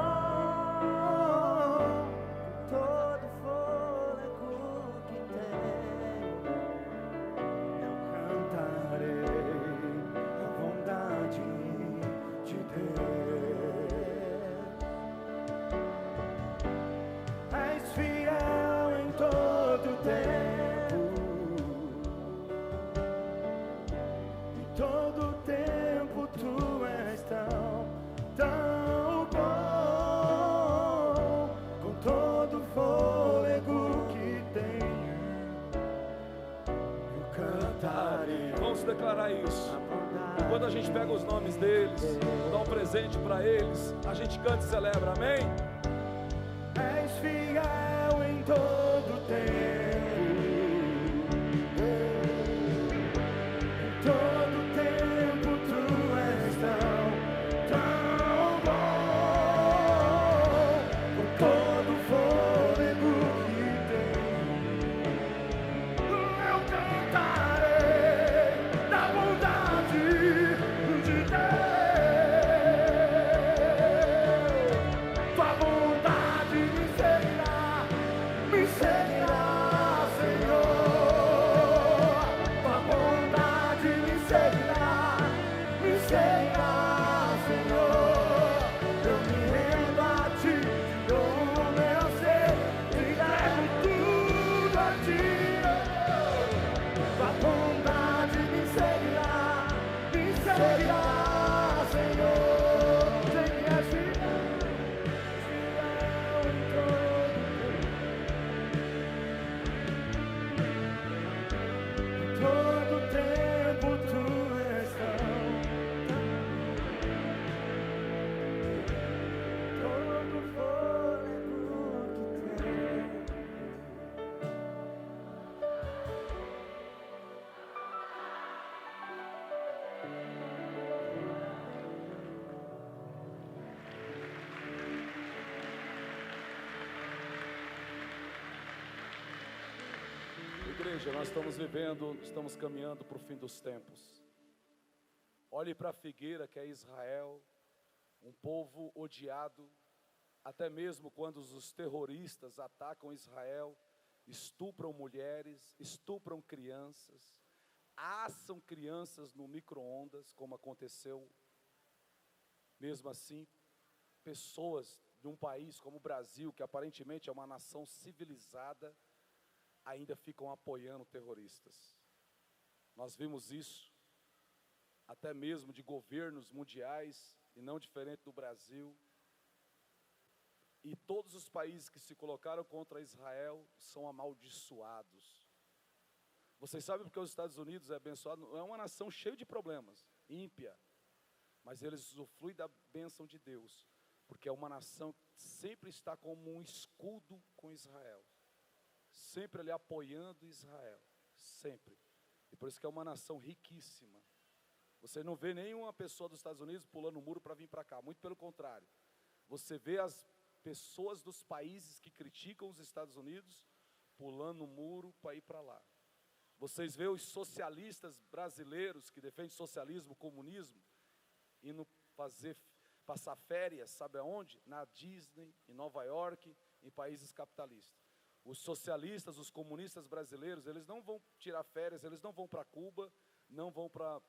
Declarar isso. E quando a gente pega os nomes deles, dá um presente para eles, a gente canta e celebra, amém? És fiel em todo tempo, em todo tempo tu és tão, tão bom, com todo o fôlego que tenho, eu cantarei da bondade de Deus. Tua bondade me seguirá, Senhor. Tua bondade me seguirá, Senhor. Eu me rendo a ti, te dou o meu ser, te entrego tudo a ti. Tua bondade me seguirá, Senhor. Sei que és fiel em todo tempo tu és tão, todo fôlego que tem. Igreja, nós estamos caminhando para o fim dos tempos. Olhe para a figueira que é Israel, um povo odiado, até mesmo quando os terroristas atacam Israel, estupram mulheres, estupram crianças, assam crianças no micro-ondas, como aconteceu. Mesmo assim, pessoas de um país como o Brasil, que aparentemente é uma nação civilizada, ainda ficam apoiando terroristas. Nós vimos isso até mesmo de governos mundiais, e não diferente do Brasil. E todos os países que se colocaram contra Israel são amaldiçoados. Vocês sabem porque os Estados Unidos é abençoado? É uma nação cheia de problemas, ímpia, mas eles usufruem da bênção de Deus, porque é uma nação que sempre está como um escudo com Israel, sempre ali apoiando Israel, sempre. E por isso que é uma nação riquíssima. Você não vê nenhuma pessoa dos Estados Unidos pulando o muro para vir para cá, muito pelo contrário. Você vê as pessoas dos países que criticam os Estados Unidos pulando o muro para ir para lá. Vocês veem os socialistas brasileiros que defendem socialismo, comunismo, indo passar férias, sabe aonde? Na Disney, em Nova York, em países capitalistas. Os socialistas, os comunistas brasileiros, eles não vão tirar férias, eles não vão para Cuba, não vão para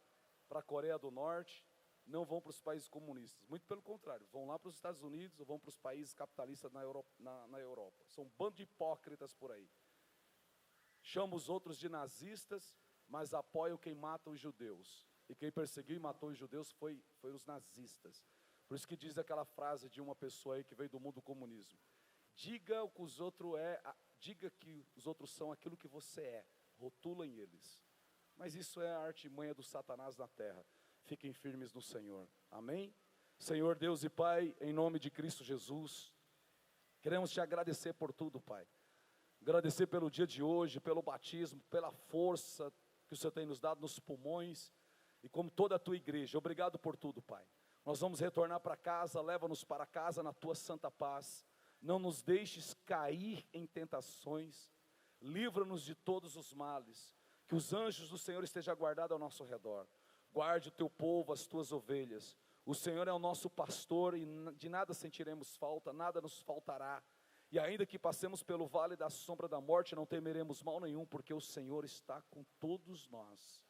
a Coreia do Norte, não vão para os países comunistas. Muito pelo contrário, vão lá para os Estados Unidos ou vão para os países capitalistas na Europa. São um bando de hipócritas por aí. Chama os outros de nazistas, mas apoiam quem mata os judeus. E quem perseguiu e matou os judeus foi os nazistas. Por isso que diz aquela frase de uma pessoa aí que veio do mundo do comunismo. Diga o que os outros diga que os outros são aquilo que você é. Rotulem eles. Mas isso é a artimanha do Satanás na terra. Fiquem firmes no Senhor. Amém? Senhor Deus e Pai, em nome de Cristo Jesus, queremos te agradecer por tudo, Pai. Agradecer pelo dia de hoje, pelo batismo, pela força que o Senhor tem nos dado nos pulmões, e como toda a tua igreja. Obrigado por tudo, Pai. Nós vamos retornar para casa, leva-nos para casa na tua santa paz. Não nos deixes cair em tentações, livra-nos de todos os males, que os anjos do Senhor estejam guardados ao nosso redor. Guarde o teu povo, as tuas ovelhas. O Senhor é o nosso pastor e de nada sentiremos falta, nada nos faltará. E ainda que passemos pelo vale da sombra da morte, não temeremos mal nenhum, porque o Senhor está com todos nós.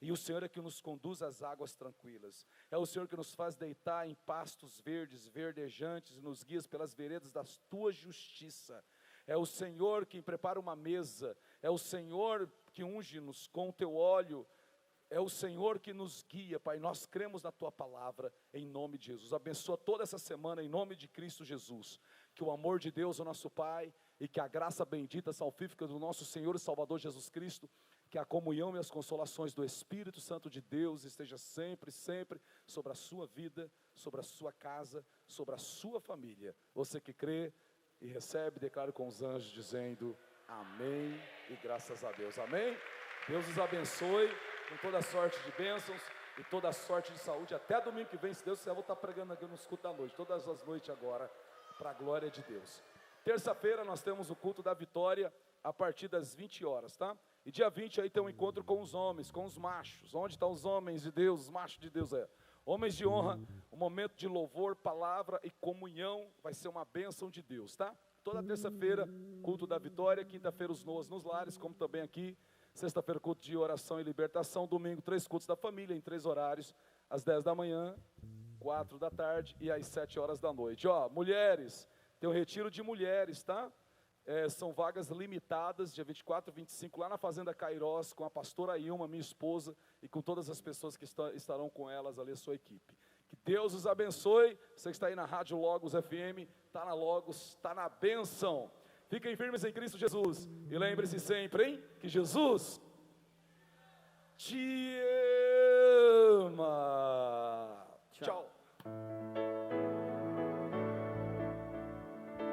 E o Senhor é que nos conduz às águas tranquilas. É o Senhor que nos faz deitar em pastos verdes, verdejantes, e nos guias pelas veredas da tua justiça. É o Senhor que prepara uma mesa. É o Senhor que unge-nos com o teu óleo. É o Senhor que nos guia, Pai. Nós cremos na tua palavra, em nome de Jesus. Abençoa toda essa semana, em nome de Cristo Jesus. Que o amor de Deus, o nosso Pai, e que a graça bendita, salvífica do nosso Senhor e Salvador Jesus Cristo, que a comunhão e as consolações do Espírito Santo de Deus esteja sempre, sempre sobre a sua vida, sobre a sua casa, sobre a sua família. Você que crê e recebe, declare com os anjos dizendo amém e graças a Deus. Amém? Deus os abençoe com toda sorte de bênçãos e toda sorte de saúde. Até domingo que vem, se Deus quiser, eu vou estar pregando aqui nos cultos da noite, todas as noites agora, para a glória de Deus. Terça-feira nós temos o culto da vitória a partir das 20 horas, tá? E dia 20 aí tem um encontro com os homens, com os machos. Onde estão os homens de Deus, os machos de Deus? Homens de honra, um momento de louvor, palavra e comunhão, vai ser uma bênção de Deus, tá? Toda terça-feira, culto da vitória, quinta-feira os Noas nos lares, como também aqui, sexta-feira culto de oração e libertação, domingo 3 cultos da família, em 3 horários, às 10 da manhã, 4 da tarde e às 7 horas da noite. Ó, mulheres, tem um retiro de mulheres, tá? São vagas limitadas, dia 24 e 25, lá na Fazenda Cairós, com a pastora Ilma, minha esposa, e com todas as pessoas que estarão com elas ali, a sua equipe. Que Deus os abençoe. Você que está aí na Rádio Logos FM, está na Logos, está na bênção. Fiquem firmes em Cristo Jesus. E lembre-se sempre, hein, que Jesus te